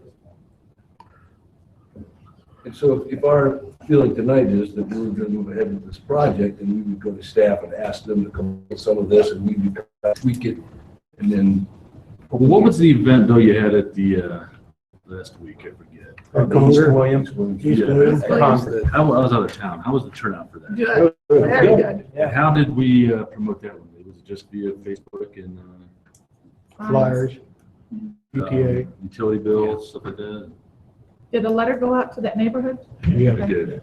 And so if our feeling tonight is that we're going to move ahead with this project, and we would go to staff and ask them to come up with some of this, and we would tweak it, and then. What was the event though you had at the last week? I forget. East Williams. How was out of town? How was the turnout for that? Good. Very good. And how did we promote that one? Was it just via Facebook and Flyers, ETA. utility bills, stuff like that? Did a letter go out to that neighborhood? Yeah, we did.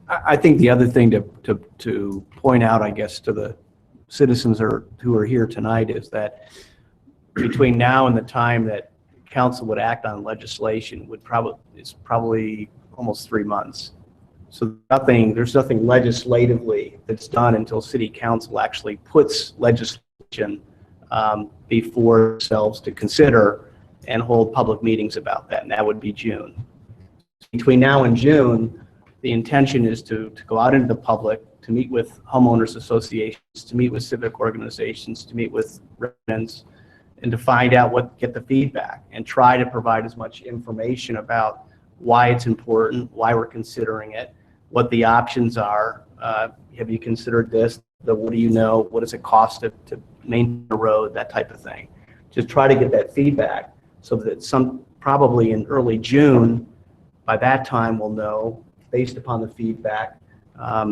I think the other thing to point out, I guess, to the citizens who are here tonight is that between now and the time that council would act on legislation is probably almost 3 months. So there's nothing legislatively that's done until city council actually puts legislation before themselves to consider and hold public meetings about that, and that would be June. Between now and June, the intention is to go out into the public, to meet with homeowners associations, to meet with civic organizations, to meet with residents, and to find out get the feedback and try to provide as much information about why it's important, why we're considering it, what the options are. Have you considered this? What do you know? What does it cost to maintain a road? That type of thing. Just try to get that feedback so that probably in early June, by that time we'll know, based upon the feedback, are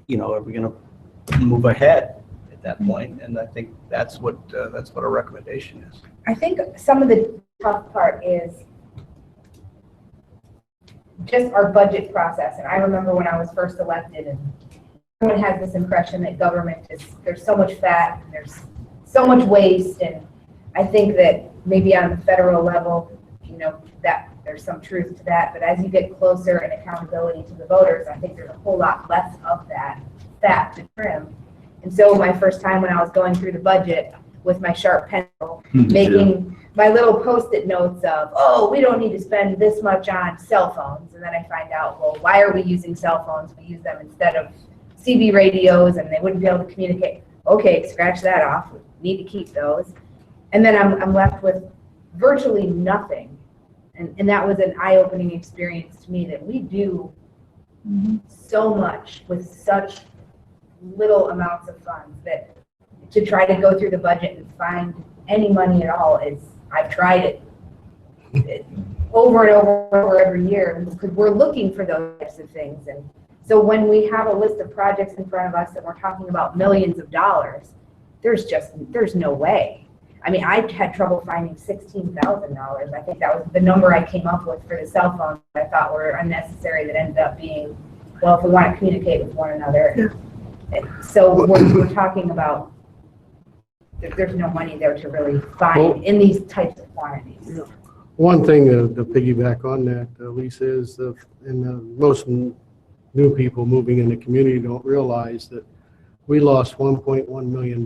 we going to move ahead at that point? And I think that's what our recommendation is. I think some of the tough part is just our budget process. And I remember when I was first elected, and everyone has this impression that government there's so much fat, and there's so much waste. And I think that maybe on the federal level, that there's some truth to that. But as you get closer in accountability to the voters, I think there's a whole lot less of that fat to trim. And so my first time when I was going through the budget with my sharp pencil, making my little Post-it notes of, oh, we don't need to spend this much on cell phones. And then I find out, well, why are we using cell phones? We use them instead of CB radios, and they wouldn't be able to communicate. Okay, scratch that off. We need to keep those. And then I'm left with virtually nothing. And that was an eye-opening experience to me, that we do so much with such little amounts of funds, that to try to go through the budget and find any money at all I've tried it over and over every year, because we're looking for those types of things. And so when we have a list of projects in front of us and we're talking about millions of dollars, there's no way. I mean, I had trouble finding $16,000. I think that was the number I came up with for the cell phones that I thought were unnecessary, that ended up being, well, if we want to communicate with one another. So we're talking about, there's no money there to really find in these types of quantities. One thing to piggyback on that, Lisa, is most new people moving in the community don't realize that we lost $1.1 million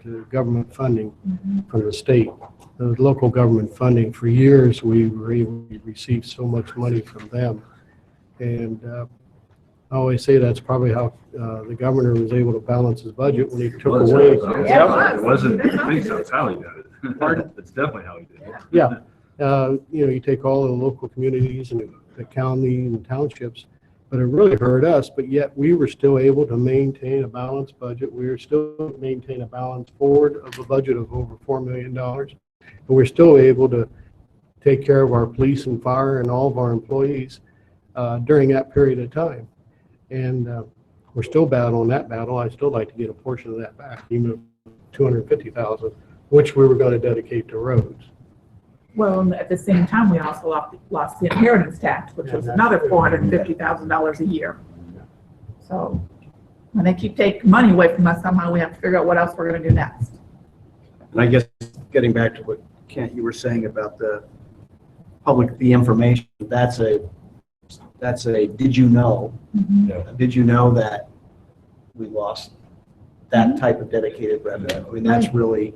to government funding from the state. The local government funding, for years, we received so much money from them. And I always say that's probably how the governor was able to balance his budget when he took away. It wasn't, I think that's how he did it. Pardon? That's definitely how he did it. Yeah. You take all the local communities and the county and townships, but it really hurt us, but yet we were still able to maintain a balanced budget. We were still maintain a balance forward of a budget of over $4 million. And we're still able to take care of our police and fire and all of our employees during that period of time. And we're still battling that battle. I'd still like to get a portion of that back, even $250,000, which we were going to dedicate to roads. Well, and at the same time, we also lost the inheritance tax, which was another $450,000 a year. So when they keep taking money away from us, somehow we have to figure out what else we're going to do next. And I guess getting back to what Kent, you were saying about the information, that's a did you know? Did you know that we lost that type of dedicated revenue? I mean, that's really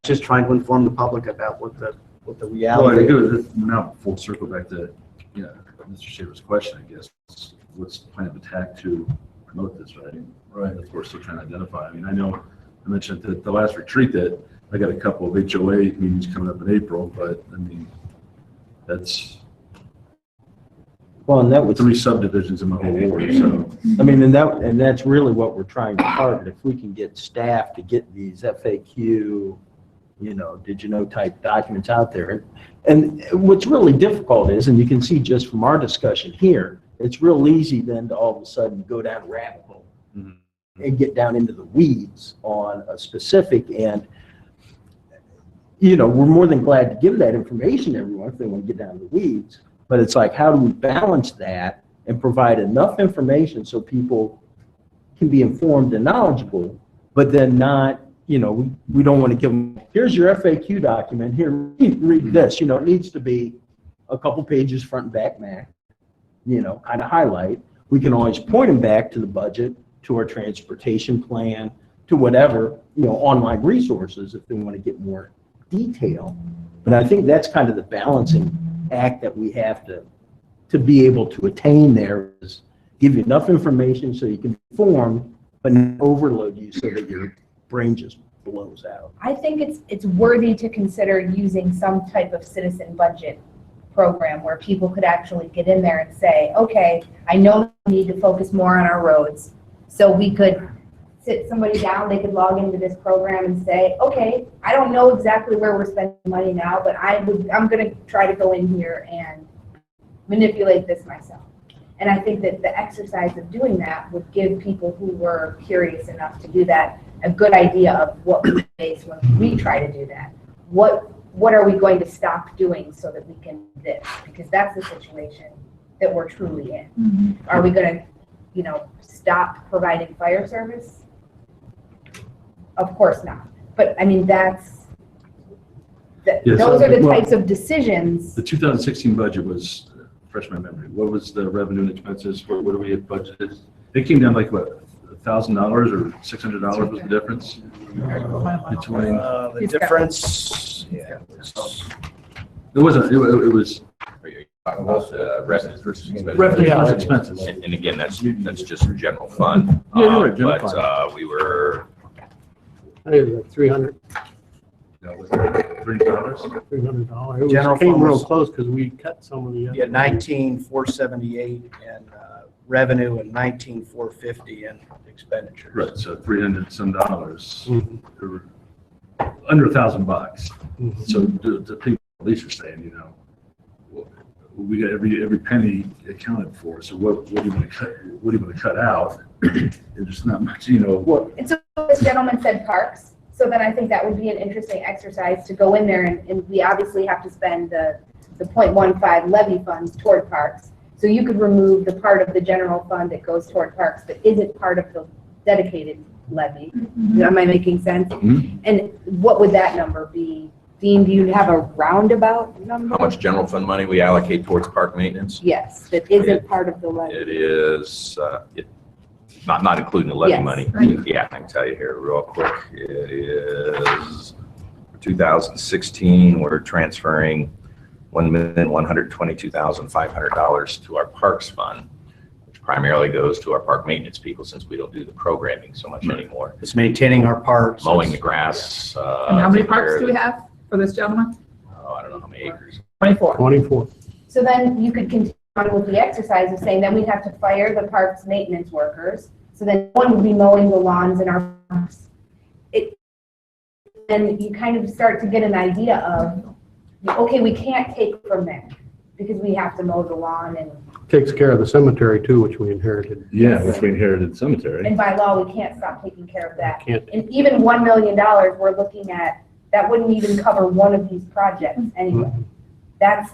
just trying to inform the public about what the reality is. Now, full circle back to Mr. Shaver's question, I guess. What's the plan of attack to promote this, right? Right. Of course, still trying to identify. I mean, I know I mentioned at the last retreat that I got a couple of HOA meetings coming up in April, but I mean, that's and that was 3 subdivisions in my whole ward. So I mean, and that's really what we're trying to target. If we can get staff to get these FAQ, did you know type documents out there. And what's really difficult is, and you can see just from our discussion here, it's real easy then to all of a sudden go down a rabbit hole and get down into the weeds on a specific. And, we're more than glad to give that information to everyone if they want to get down the weeds. But it's like, how do we balance that and provide enough information so people can be informed and knowledgeable, but then not, we don't want to give them, here's your FAQ document, here, read this. It needs to be a couple pages front and back, Mac. kind of highlight, we can always point them back to the budget, to our transportation plan, to whatever, online resources if they want to get more detail. But I think that's kind of the balancing act that we have to be able to attain there, is give you enough information so you can inform, but not overload you so that your brain just blows out. I think it's worthy to consider using some type of citizen budget program where people could actually get in there and say, okay, I know we need to focus more on our roads. So we could sit somebody down, they could log into this program and say, okay, I don't know exactly where we're spending money now, but I'm going to try to go in here and manipulate this myself. And I think that the exercise of doing that would give people who were curious enough to do that a good idea of what we face when we try to do that. What are we going to stop doing so that we can do this? Because that's the situation that we're truly in. Mhm. Are we going to, stop providing fire service? Of course not. But I mean, Yes, those are the well, types of decisions. The 2016 budget was, fresh my memory, what was the revenue and expenses? What do we have budgeted? It came down like what, $1,000 or $600 was the difference between. The difference, It wasn't. It was Are you talking about revenues versus expenses? revenue versus expenses. And again, that's just general fund. Yeah, you're right, general But fund. we were, I think it was like 300, $300. $300. It General came fund real was- close because we cut some of the. Yeah, 19,478 in revenue and 19,450 in expenditures. Right. So $300 some dollars, Mhm. or under $1,000 bucks. Mhm. So the people at least are saying, we got every penny accounted for. So what do you want to cut? What do you want to cut out? There's not much, And so this gentleman said parks. So then I think that would be an interesting exercise to go in there and we obviously have to spend the 0.15 levy funds toward parks. So you could remove the part of the general fund that goes toward parks that isn't part of the dedicated levy. Am I making sense? Mhm. And what would that number be? Dean, do you have a roundabout number? how much general fund money we allocate towards park maintenance? Yes, that isn't part of the levy. It is, not including the levy Yes. money. Yeah, I can tell you here real quick. It is 2016, we're transferring $1,122,500 to our parks fund, which primarily goes to our park maintenance people since we don't do the programming so much anymore. It's maintaining our parks. Mowing the grass. And how many parks do we have for this gentleman? Oh, I don't know how many acres. 24. 24. So then you could continue on with the exercise of saying, then we'd have to fire the parks maintenance workers. So then one would be mowing the lawns in our parks. Then you kind of start to get an idea of, okay, we can't take from there because we have to mow the lawn Takes care of the cemetery too, which we inherited. Yeah, which we inherited cemetery. and by law, we can't stop taking care of that. Can't. And even $1 million, we're looking at, that wouldn't even cover one of these projects anyway. That's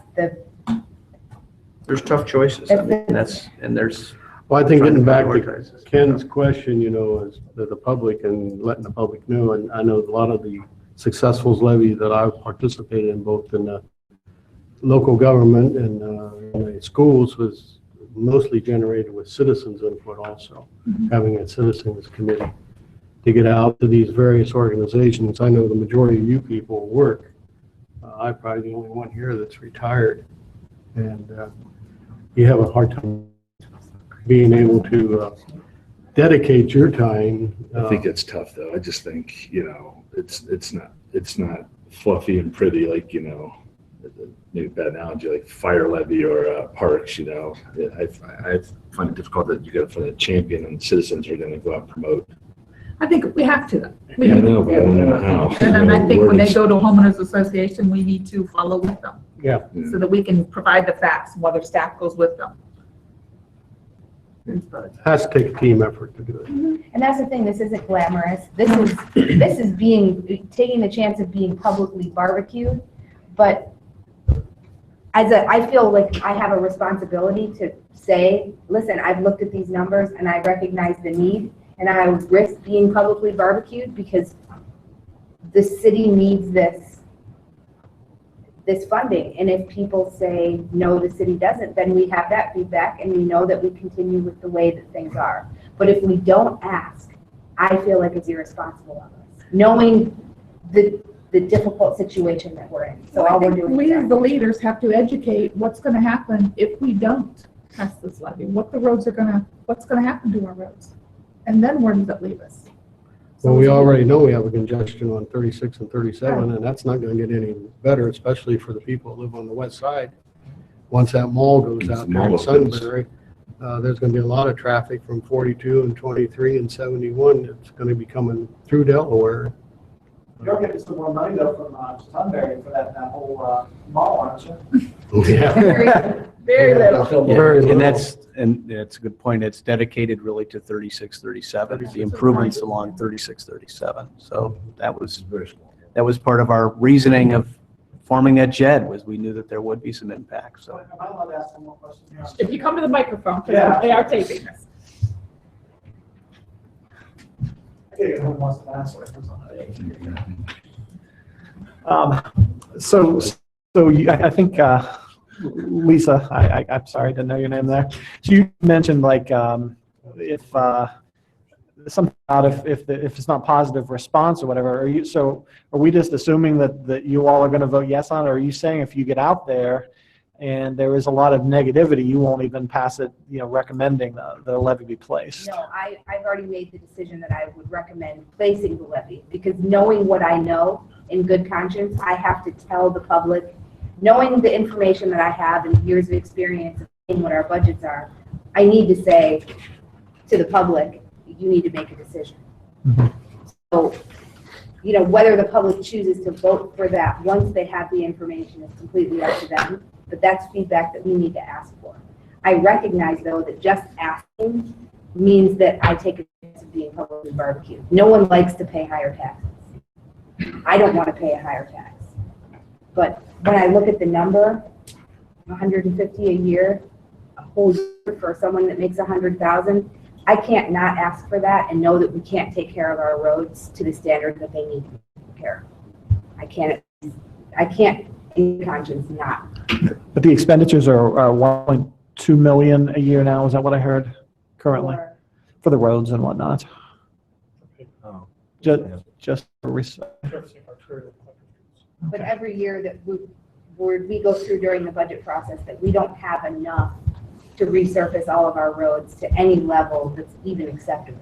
There's tough choices. I mean, there's. Well, I think getting back to prioritize. Ken's question, is the public and letting the public know, and I know a lot of the successfuls levy that I've participated in, both in the local government and in the schools, was mostly generated with citizens input also, having a citizens committee to get out to these various organizations. I know the majority of you people work. I'm probably the only one here that's retired, and you have a hard time being able to dedicate your time. I think it's tough though. I just think, it's not fluffy and pretty like, maybe bad analogy like fire levy or parks, I find it difficult that you got to find a champion and citizens are going to go out and promote. I think we have to. Yeah, I know, but I don't know how. And then I think when they go to homeowners association, we need to follow with them Yeah. so that we can provide the facts, whether staff goes with them. Has to take a team effort to do it. And that's the thing, this isn't glamorous. This is taking the chance of being publicly barbecued. But I feel like I have a responsibility to say, listen, I've looked at these numbers and I recognize the need and I would risk being publicly barbecued because the city needs this this funding. And if people say, no, the city doesn't, then we have that feedback and we know that we continue with the way that things are. But if we don't ask, I feel like it's irresponsible of us, knowing the difficult situation that we're in. So all we're doing We is as the leaders have to educate what's gonna happen if we don't pass this levy, what's gonna happen to our roads? And then where does it leave us? Well, we already know we have a congestion on 36 and 37, and that's not going to get any better, especially for the people that live on the west side. Once that mall goes out there in Sunbury, there's going to be a lot of traffic from 42 and 23 and 71 that's going to be coming through Delaware. You're getting some more money though from Sunbury for that whole mall, aren't you? Yeah. Very little. Very little. And that's a good point. It's dedicated really to 36, 37, the improvements along 36, 37. So that was part of our reasoning of forming that JED, was we knew that there would be some impact, so. Am I allowed to ask one more question here? If you come to the microphone, Yeah. because they are taping this. I think everyone wants to answer it. I think, Lisa, I'm sorry, I didn't know your name there. So you mentioned like, if, something about if it's not positive response or whatever, are we just assuming that you all are going to vote yes on it? Or are you saying if you get out there and there is a lot of negativity, you won't even pass it, recommending the levy be placed? No, I've already made the decision that I would recommend placing the levy, because knowing what I know in good conscience, I have to tell the public, knowing the information that I have and years of experience in what our budgets are, I need to say to the public, you need to make a decision. Mm-hmm. So, whether the public chooses to vote for that once they have the information is completely up to them, but that's feedback that we need to ask for. I recognize, though, that just asking means that I take a chance of being publicly barbecued. No one likes to pay higher taxes. I don't want to pay a higher tax. But when I look at the number, 150 a year, a whole year for someone that makes 100,000, I can't not ask for that and know that we can't take care of our roads to the standard that they need to take care of. I can't in conscience not. But the expenditures are 1.2 million a year now. Is that what I heard currently for the roads and whatnot? Just for research. But every year that we go through during the budget process, that we don't have enough to resurface all of our roads to any level that's even acceptable.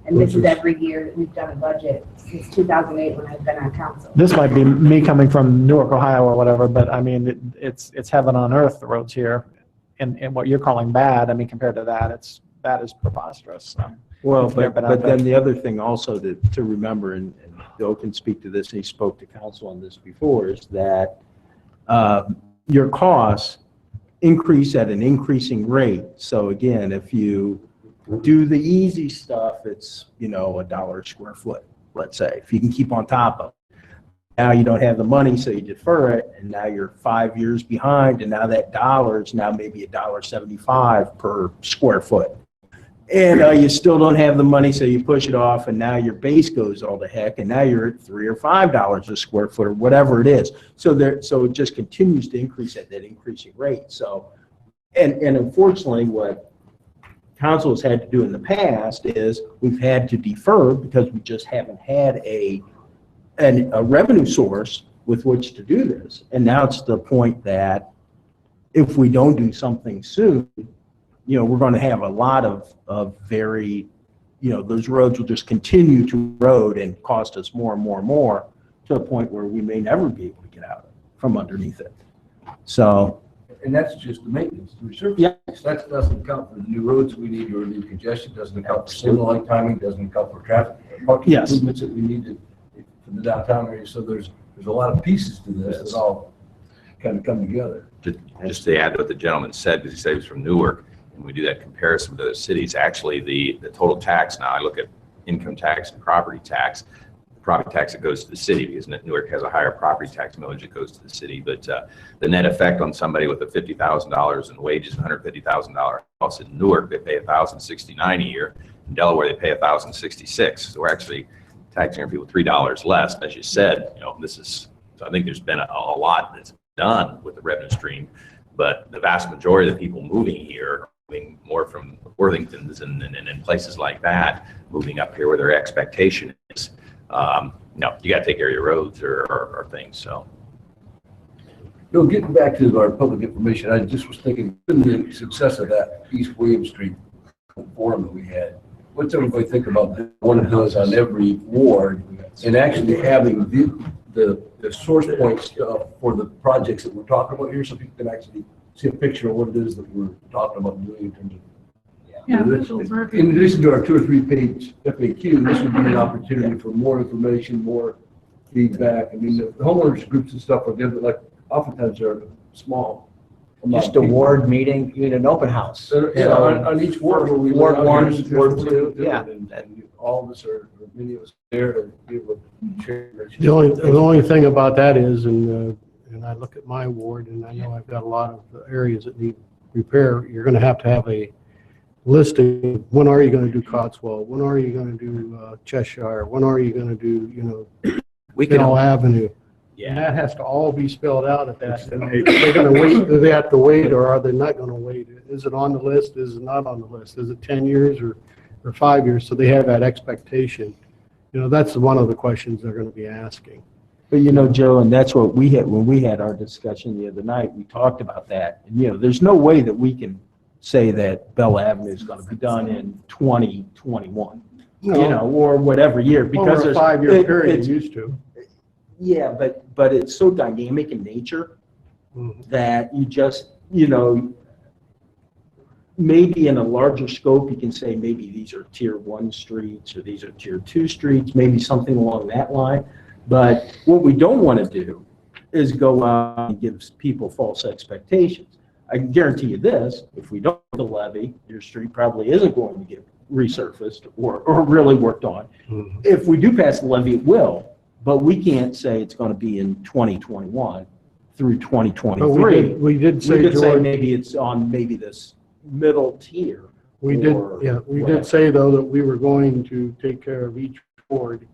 And this is every year that we've done a budget since 2008 when I've been on council. This might be me coming from Newark, Ohio or whatever, but I mean, it's heaven on earth, the roads here. And what you're calling bad, I mean, compared to that, that is preposterous. So, Well, if you've never been out but there. then the other thing also to remember, and Bill can speak to this, and he spoke to council on this before, is that your costs increase at an increasing rate. So again, if you do the easy stuff, it's, $1 a square foot, let's say, if you can keep on top of it. Now you don't have the money, so you defer it, and now you're 5 years behind, and now that dollar is now maybe $1.75 per square foot. And you still don't have the money, so you push it off, and now your base goes all to heck, and now you're at $3 or $5 a square foot, or whatever it is. So it just continues to increase at that increasing rate. So, and unfortunately, what council has had to do in the past is we've had to defer because we just haven't had a revenue source with which to do this. And now it's the point that if we don't do something soon, we're going to have a lot of very, those roads will just continue to erode and cost us more and more and more to a point where we may never be able to get out from underneath it. So. And that's just the maintenance, the resurface. Yeah. That doesn't account for the new roads we need to relieve congestion, doesn't account for signal light timing, doesn't account for traffic, parking Yes. improvements that we need for the downtown area. So there's a lot of pieces to this that all kind of come together. Just to add to what the gentleman said, because he said he was from Newark, and we do that comparison with other cities, actually the total tax now, I look at income tax and property tax. The property tax that goes to the city, because Newark has a higher property tax millage that goes to the city, but the net effect on somebody with a $50,000 in wages, $150,000 house in Newark, they pay $1,069 a year. In Delaware, they pay $1,066. So we're actually taxing our people $3 less. As you said, so I think there's been a lot that's done with the revenue stream. But the vast majority of the people moving here are moving more from Worthingtons and places like that, moving up here where their expectation is. You got to take care of your roads or things, so. Getting back to our public information, I just was thinking, given the success of that East William Street forum that we had, what's everybody think about one of those on every ward and actually having the source points for the projects that we're talking about here, so people can actually see a picture of what it is that we're talking about doing in terms of. In addition to our 2 or 3 page FAQ, this would be an opportunity for more information, more feedback. I mean, the homeowners groups and stuff are good, but like oftentimes they're small. Just a ward meeting, you need an open house. Yeah, on each ward. Where we Ward went out 1, here, Ward 2, yeah. And all of us are, or many of us there to be able to share. The only thing about that is, and I look at my ward, and I know I've got a lot of areas that need repair, you're gonna have a listing. When are you gonna do Cotswold? When are you gonna do Cheshire? When are you gonna do, Canal Avenue? Yeah. And that has to all be spelled out at that. They're gonna wait, do they have to wait, or are they not gonna wait? Is it on the list? Is it not on the list? Is it 10 years or 5 years? So they have that expectation. That's one of the questions they're gonna be asking. But Joe, and that's what we had, when we had our discussion the other night, we talked about that. And, there's no way that we can say that Bell Avenue is going to be done in 2021, or whatever year, because Over a 5-year period, it used to. Yeah, but it's so dynamic in nature that you just, maybe in a larger scope, you can say maybe these are tier 1 streets or these are tier 2 streets, maybe something along that line. But what we don't want to do is go out and give people false expectations. I can guarantee you this, if we don't do the levy, your street probably isn't going to get resurfaced or really worked on. If we do pass the levy, it will, but we can't say it's going to be in 2021 through 2023. But we did say, George, maybe it's on this middle tier. We did say, though, that we were going to take care of each ward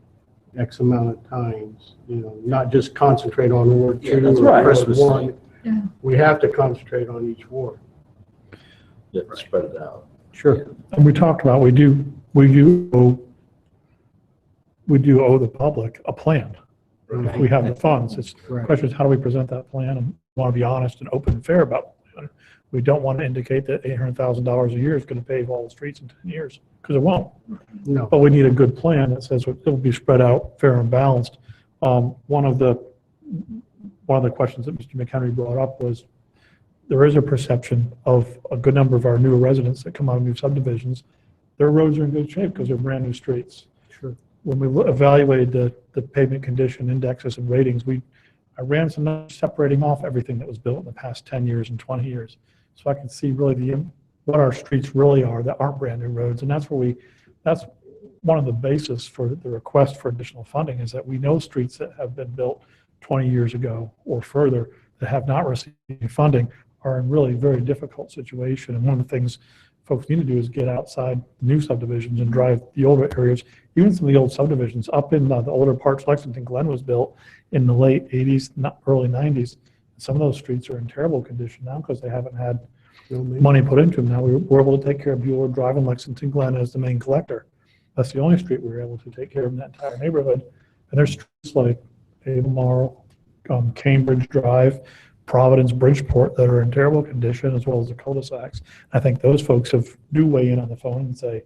X amount of times, not just concentrate on Ward 2 that's or right. Ward 1. Yeah. We have to concentrate on each ward. Yeah, spread it out. Sure. And we talked about, we do owe the public a plan. If we have the funds, the question is, how do we present that plan? And we want to be honest and open and fair about the plan. We don't want to indicate that $800,000 a year is going to pave all the streets in 10 years, because it won't. No. But we need a good plan that says it will be spread out, fair and balanced. One of the questions that Mr. McHenry brought up was, there is a perception of a good number of our newer residents that come out of new subdivisions, their roads are in good shape because they're brand new streets. Sure. When we evaluated the pavement condition indexes and ratings, I ran some numbers separating off everything that was built in the past 10 years and 20 years. So I can see really what our streets really are that aren't brand new roads. And that's one of the basis for the request for additional funding, is that we know streets that have been built 20 years ago or further that have not received funding are in really very difficult situation. And one of the things folks need to do is get outside the new subdivisions and drive the older areas. Even some of the old subdivisions up in the older parts, Lexington Glen was built in the late 80s, early 90s. Some of those streets are in terrible condition now because they haven't had money put into them. Now we're able to take care of Bueller Drive and Lexington Glen as the main collector. That's the only street we were able to take care of in that entire neighborhood. And there's streets like Albemarle, Cambridge Drive, Providence, Bridgeport that are in terrible condition, as well as the cul-de-sacs. I think those folks do weigh in on the phone and say,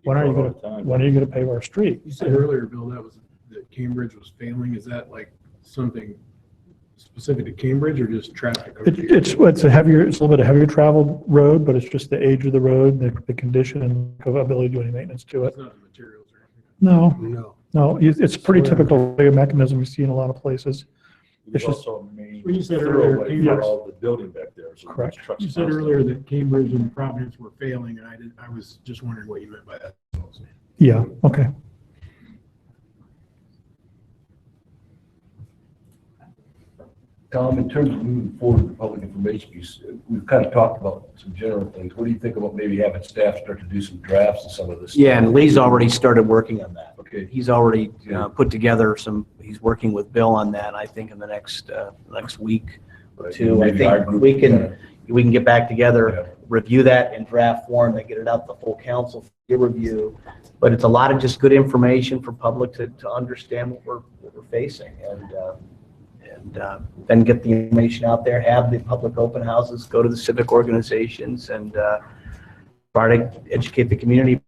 when are you going to pave our street? You said earlier, Bill, that Cambridge was failing. Is that like something specific to Cambridge or just traffic? It's a little bit of heavier traveled road, but it's just the age of the road, the condition, and ability to do any maintenance to it. It's not the materials or anything. No, it's pretty typical mechanism we see in a lot of places. It's also a main Well, you said earlier, thoroughway Cambridge- for all the building back there. So Correct. there's trucks You said constantly. earlier that Cambridge and Providence were failing, and I was just wondering what you meant by that. Yeah, okay. Tom, in terms of moving forward with public information use, we've kind of talked about some general things. What do you think about maybe having staff start to do some drafts of some of this? Yeah, and Lee's already started working on that. Okay. He's already put together he's working with Bill on that, I think, in the next week too. I Maybe our think group we can get back together, Yeah. review that in draft form, then get it out to the full council for your review. But it's a lot of just good information for public to understand what we're facing, and then get the information out there, have the public open houses, go to the civic organizations, and try to educate the community.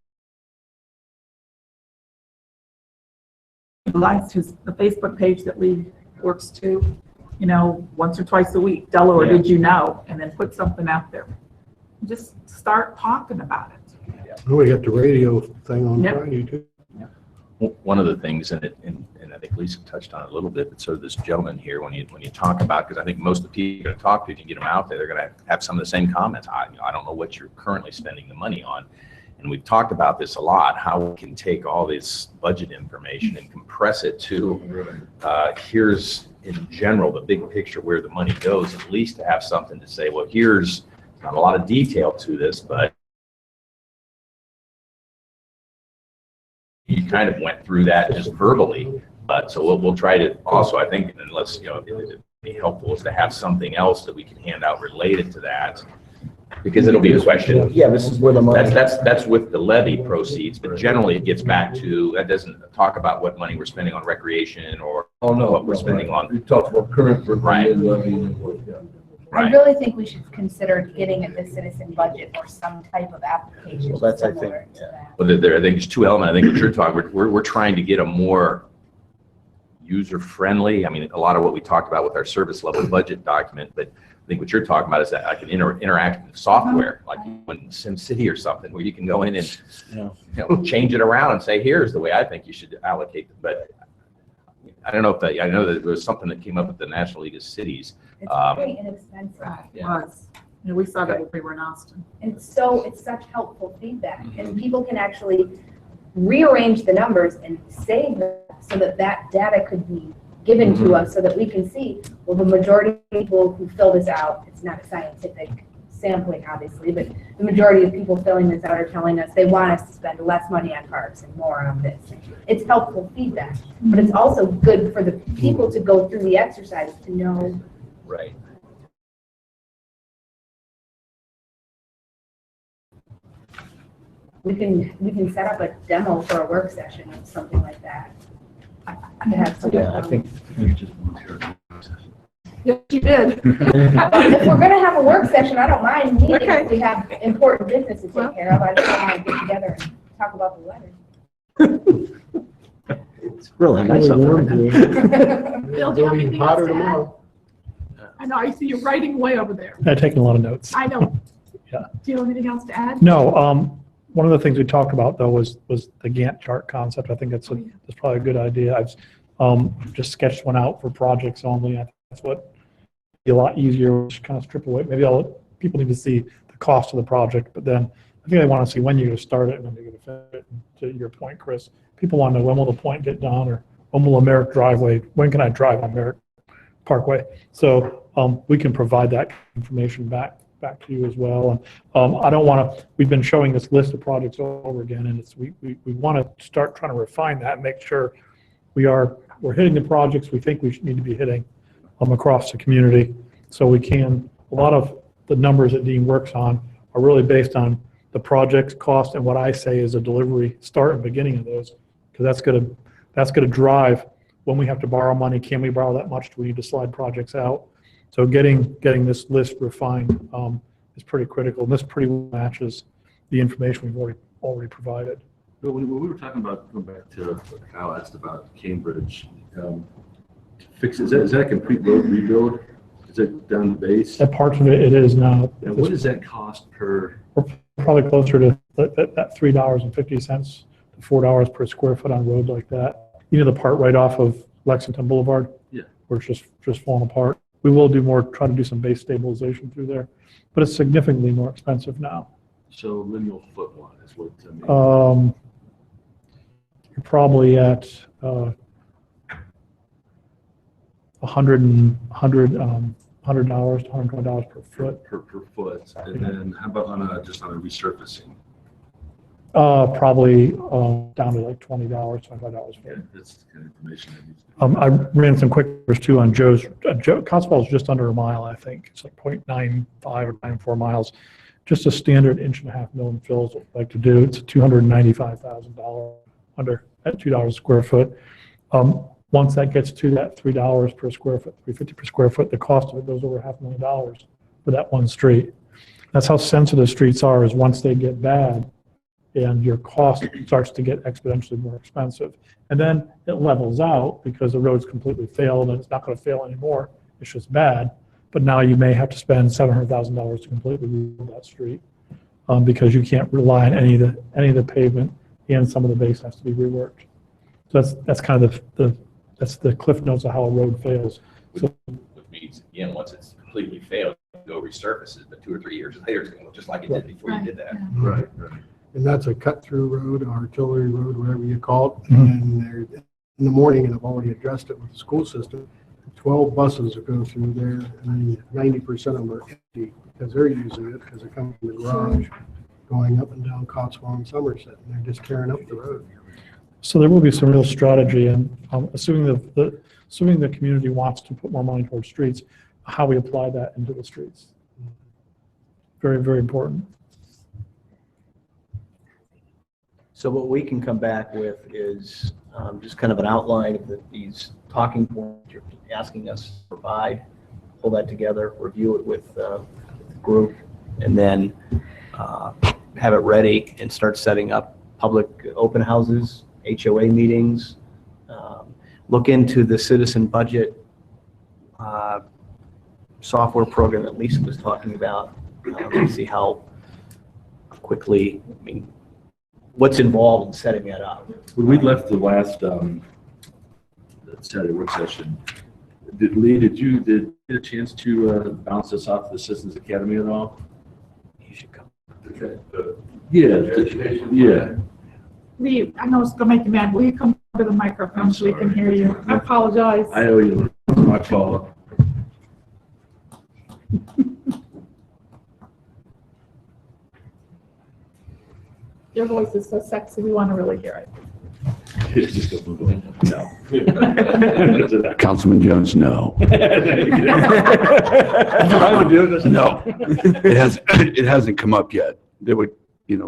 Utilize the Facebook page that Lee works to, once or twice a week, Delaware, did you know? And then put something out there. Just start talking about it. We got the radio thing on Yep. Friday too. One of the things, and I think Lisa touched on it a little bit, but so this gentleman here, when you talk about, because I think most of the people you're going to talk to, if you get them out there, they're going to have some of the same comments. I don't know what you're currently spending the money on. And we've talked about this a lot, how we can take all this budget information and compress it to, here's in general, the big picture where the money goes, at least to have something to say, well, here's not a lot of detail to this, but you kind of went through that just verbally. But so we'll try to also, I think, unless, if it'd be helpful is to have something else that we can hand out related to that. Because it'll be a question. Yeah, this is where the money. That's with the levy proceeds, but generally it gets back to, that doesn't talk about what money we're spending on recreation or what we're spending on. We talked about current. Right. I really think we should consider getting at the citizen budget or some type of application Well, that's, I think, similar to yeah. that. Well, there, I think there's two elements. I think what you're talking, we're trying to get a more user-friendly, I mean, a lot of what we talked about with our service level budget document, but I think what you're talking about is that like an interactive software, like in SimCity or something, where you can go in and change it around and say, here's the way I think you should allocate it. But I don't know if that, I know that there was something that came up at the National League of Cities. It's very inexpensive. It was. We saw that when we were in Austin. And so it's such helpful feedback, and people can actually rearrange the numbers and save them so that that data could be given to us so that we can see, well, the majority of people who fill this out, it's not a scientific sampling, obviously, but the majority of people filling this out are telling us they want us to spend less money on parks and more on this. It's helpful feedback, but it's also good for the people to go through the exercise to know. Right. We can set up a demo for a work session or something like that. To have some. Yeah, I think you just want to. Yes, you did. If we're gonna have a work session, I don't mind meeting Okay. if we have important business to take care of. I just want to get together and talk about the weather. It's really nice up there. Bill, do you have anything else to add? I know, I see you writing way over there. I've taken a lot of notes. I know. Yeah. Do you have anything else to add? No, one of the things we talked about though was the Gantt chart concept. I think that's probably a good idea. I've just sketched one out for projects only. I think that's what be a lot easier, just kind of strip away. Maybe people need to see the cost of the project, but then I think they want to see when you're going to start it and when you're going to finish it. And to your point, Chris, people want to know when will the point get done, or when will a Merrick driveway, when can I drive on Merrick Parkway? So we can provide that information back to you as well. And I don't want to, we've been showing this list of projects over again, and we want to start trying to refine that and make sure we're hitting the projects we think we need to be hitting across the community. So we can, a lot of the numbers that Dean works on are really based on the project's cost and what I say is a delivery start and beginning of those, because that's going to drive when we have to borrow money. Can we borrow that much? Do we need to slide projects out? So getting this list refined is pretty critical, and this pretty well matches the information we've already provided. But when we were talking about, going back to what Kyle asked about Cambridge, is that a complete road rebuild? Is it down the base? That part of it is now. And what does that cost per? We're probably closer to that $3.50 to $4 per square foot on roads like that. The part right off of Lexington Boulevard, Yeah. where it's just falling apart. We will try to do some base stabilization through there, but it's significantly more expensive now. So lineal foot one is what I mean. You're probably at $100 to $120 per foot. Per foot. And then how about just on a resurfacing? Probably down to like $20, $25 for it. That's the kind of information that needs to be. I ran some quick numbers too on Joe's. Cotswold is just under a mile, I think. It's like 0.95 or 0.94 miles. Just a standard 1.5 mill and fills what we like to do. It's $295,000 under at $2 a square foot. Once that gets to that $3 per square foot, $3.50 per square foot, the cost of it goes over $500,000 for that one street. That's how sensitive streets are, is once they get bad and your cost starts to get exponentially more expensive. And then it levels out because the road's completely failed and it's not going to fail anymore. It's just bad. But now you may have to spend $700,000 to completely rebuild that street because you can't rely on any of the pavement, and some of the base has to be reworked. So that's kind of that's the cliff notes of how a road fails. So, Which means, again, once it's completely failed, you go resurface it, but 2 or 3 years later, it's going to look just like it did before you did that. Right. And that's a cut-through road, artillery road, whatever you call it. Mhm. And they're, in the morning, and I've already addressed it with the school system, 12 buses that go through there, and 90% of them are empty because they're using it because they're coming from the garage, going up and down Cotswold and Somerset, and they're just tearing up the road. so there will be some real strategy, and assuming the community wants to put more money towards streets, how we apply that into the streets. Very, very important. So what we can come back with is just kind of an outline of these talking points you're asking us to provide, pull that together, review it with the group, and then have it ready and start setting up public open houses, HOA meetings, look into the citizen budget software program that Lisa was talking about, see how quickly, I mean, what's involved in setting that up. When we left the last Saturday work session, Lee, did you get a chance to bounce this off the Citizens Academy at all? You should come. Okay. Yeah. Lee, I know it's gonna make you mad. Will you come to the microphone so we can hear you? I apologize. I owe you. It's my fault. Your voice is so sexy, we want to really hear it. No. Councilman Jones, no. No, it hasn't come up yet. There would, we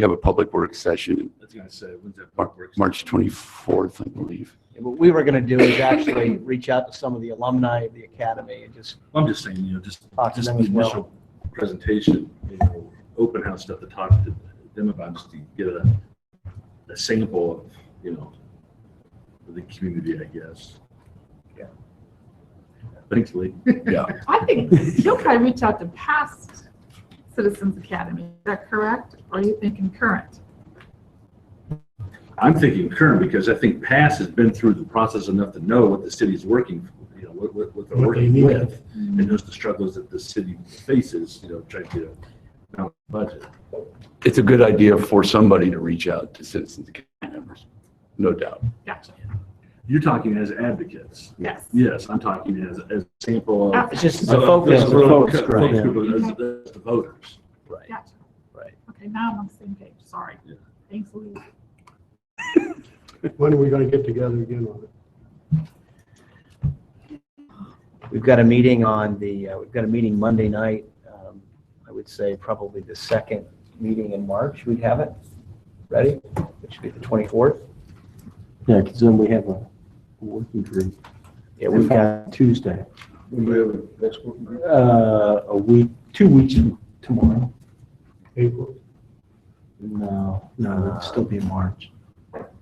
have a public work session I was gonna say, when's that? March 24th, I believe. What we were going to do is actually reach out to some of the alumni of the academy and just I'm just saying, just talk to the them as well. initial presentation, open house stuff to talk to them about, just to get a sample of the community, I guess. Yeah. Thanks, Lee. Yeah. I think you'll probably reach out to past Citizens Academy. Is that correct? Or are you thinking current? I'm thinking current because I think past has been through the process enough to know what the city's working, what they're What they working need. with, and knows the struggles that the city faces, trying to get a balanced budget. It's a good idea for somebody to reach out to Citizens Academy members, no doubt. Gotcha. You're talking as advocates. Yes. Yes, I'm talking as a sample of. It's just of- the focus of- group. focus group as the voters. Right. Gotcha. Right. Okay, now I'm on the same page. Sorry. Yeah. Thanks, Lee. When are we going to get together again on it? We've got a meeting Monday night. I would say probably the second meeting in March, we'd have it ready, which would be the 24th. Yeah, because then we have a working group. Yeah, we've got Tuesday. Next A week, 2 weeks from tomorrow. April? No, it'd still be March.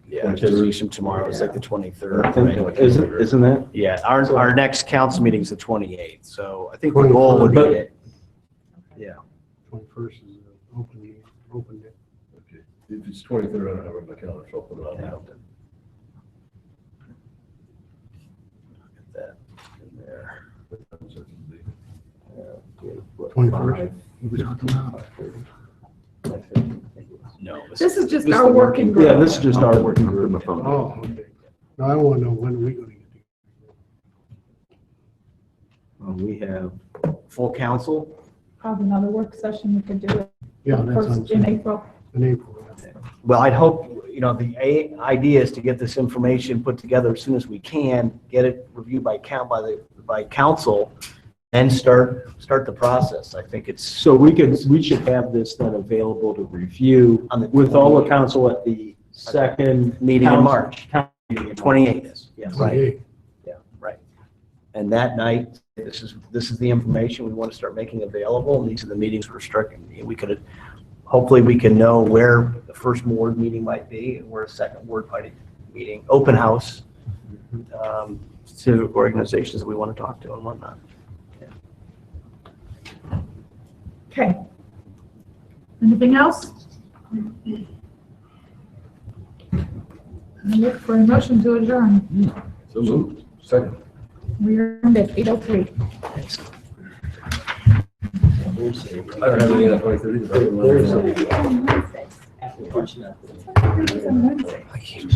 Yeah, 2 weeks from tomorrow, it's like the 23rd. right? Isn't that? Yeah, our next council meeting is the 28th, so I think the goal would be, But- yeah. 21st is open day. Okay. If it's 23rd, I don't have it on my calendar, so I'll put it on. Yeah. Get that in there. Yeah, 21st. No. This is just our working group. Yeah, this is just our working group. Oh, okay. Now I want to know when we're going to get together. We have full council. Probably another work session we could do it. Yeah, that's what I'm First in saying. April. in April. Well, I'd hope, idea is to get this information put together as soon as we can, get it reviewed by council, and start the process. I think it's. So we should have this then available to review with all the council at the second Meeting in March. council meeting in March. 28th. Yes. Right. Yeah, right. And that night, this is the information we want to start making available, and these are the meetings we're striking. Hopefully we can know where the first ward meeting might be, and where a second ward meeting, open house, civic organizations that we want to talk to and whatnot. Okay. Anything else? I look for a motion to adjourn. So moved. Second. We are at 8:03. I don't have any other place to read about it. Wednesday. I keep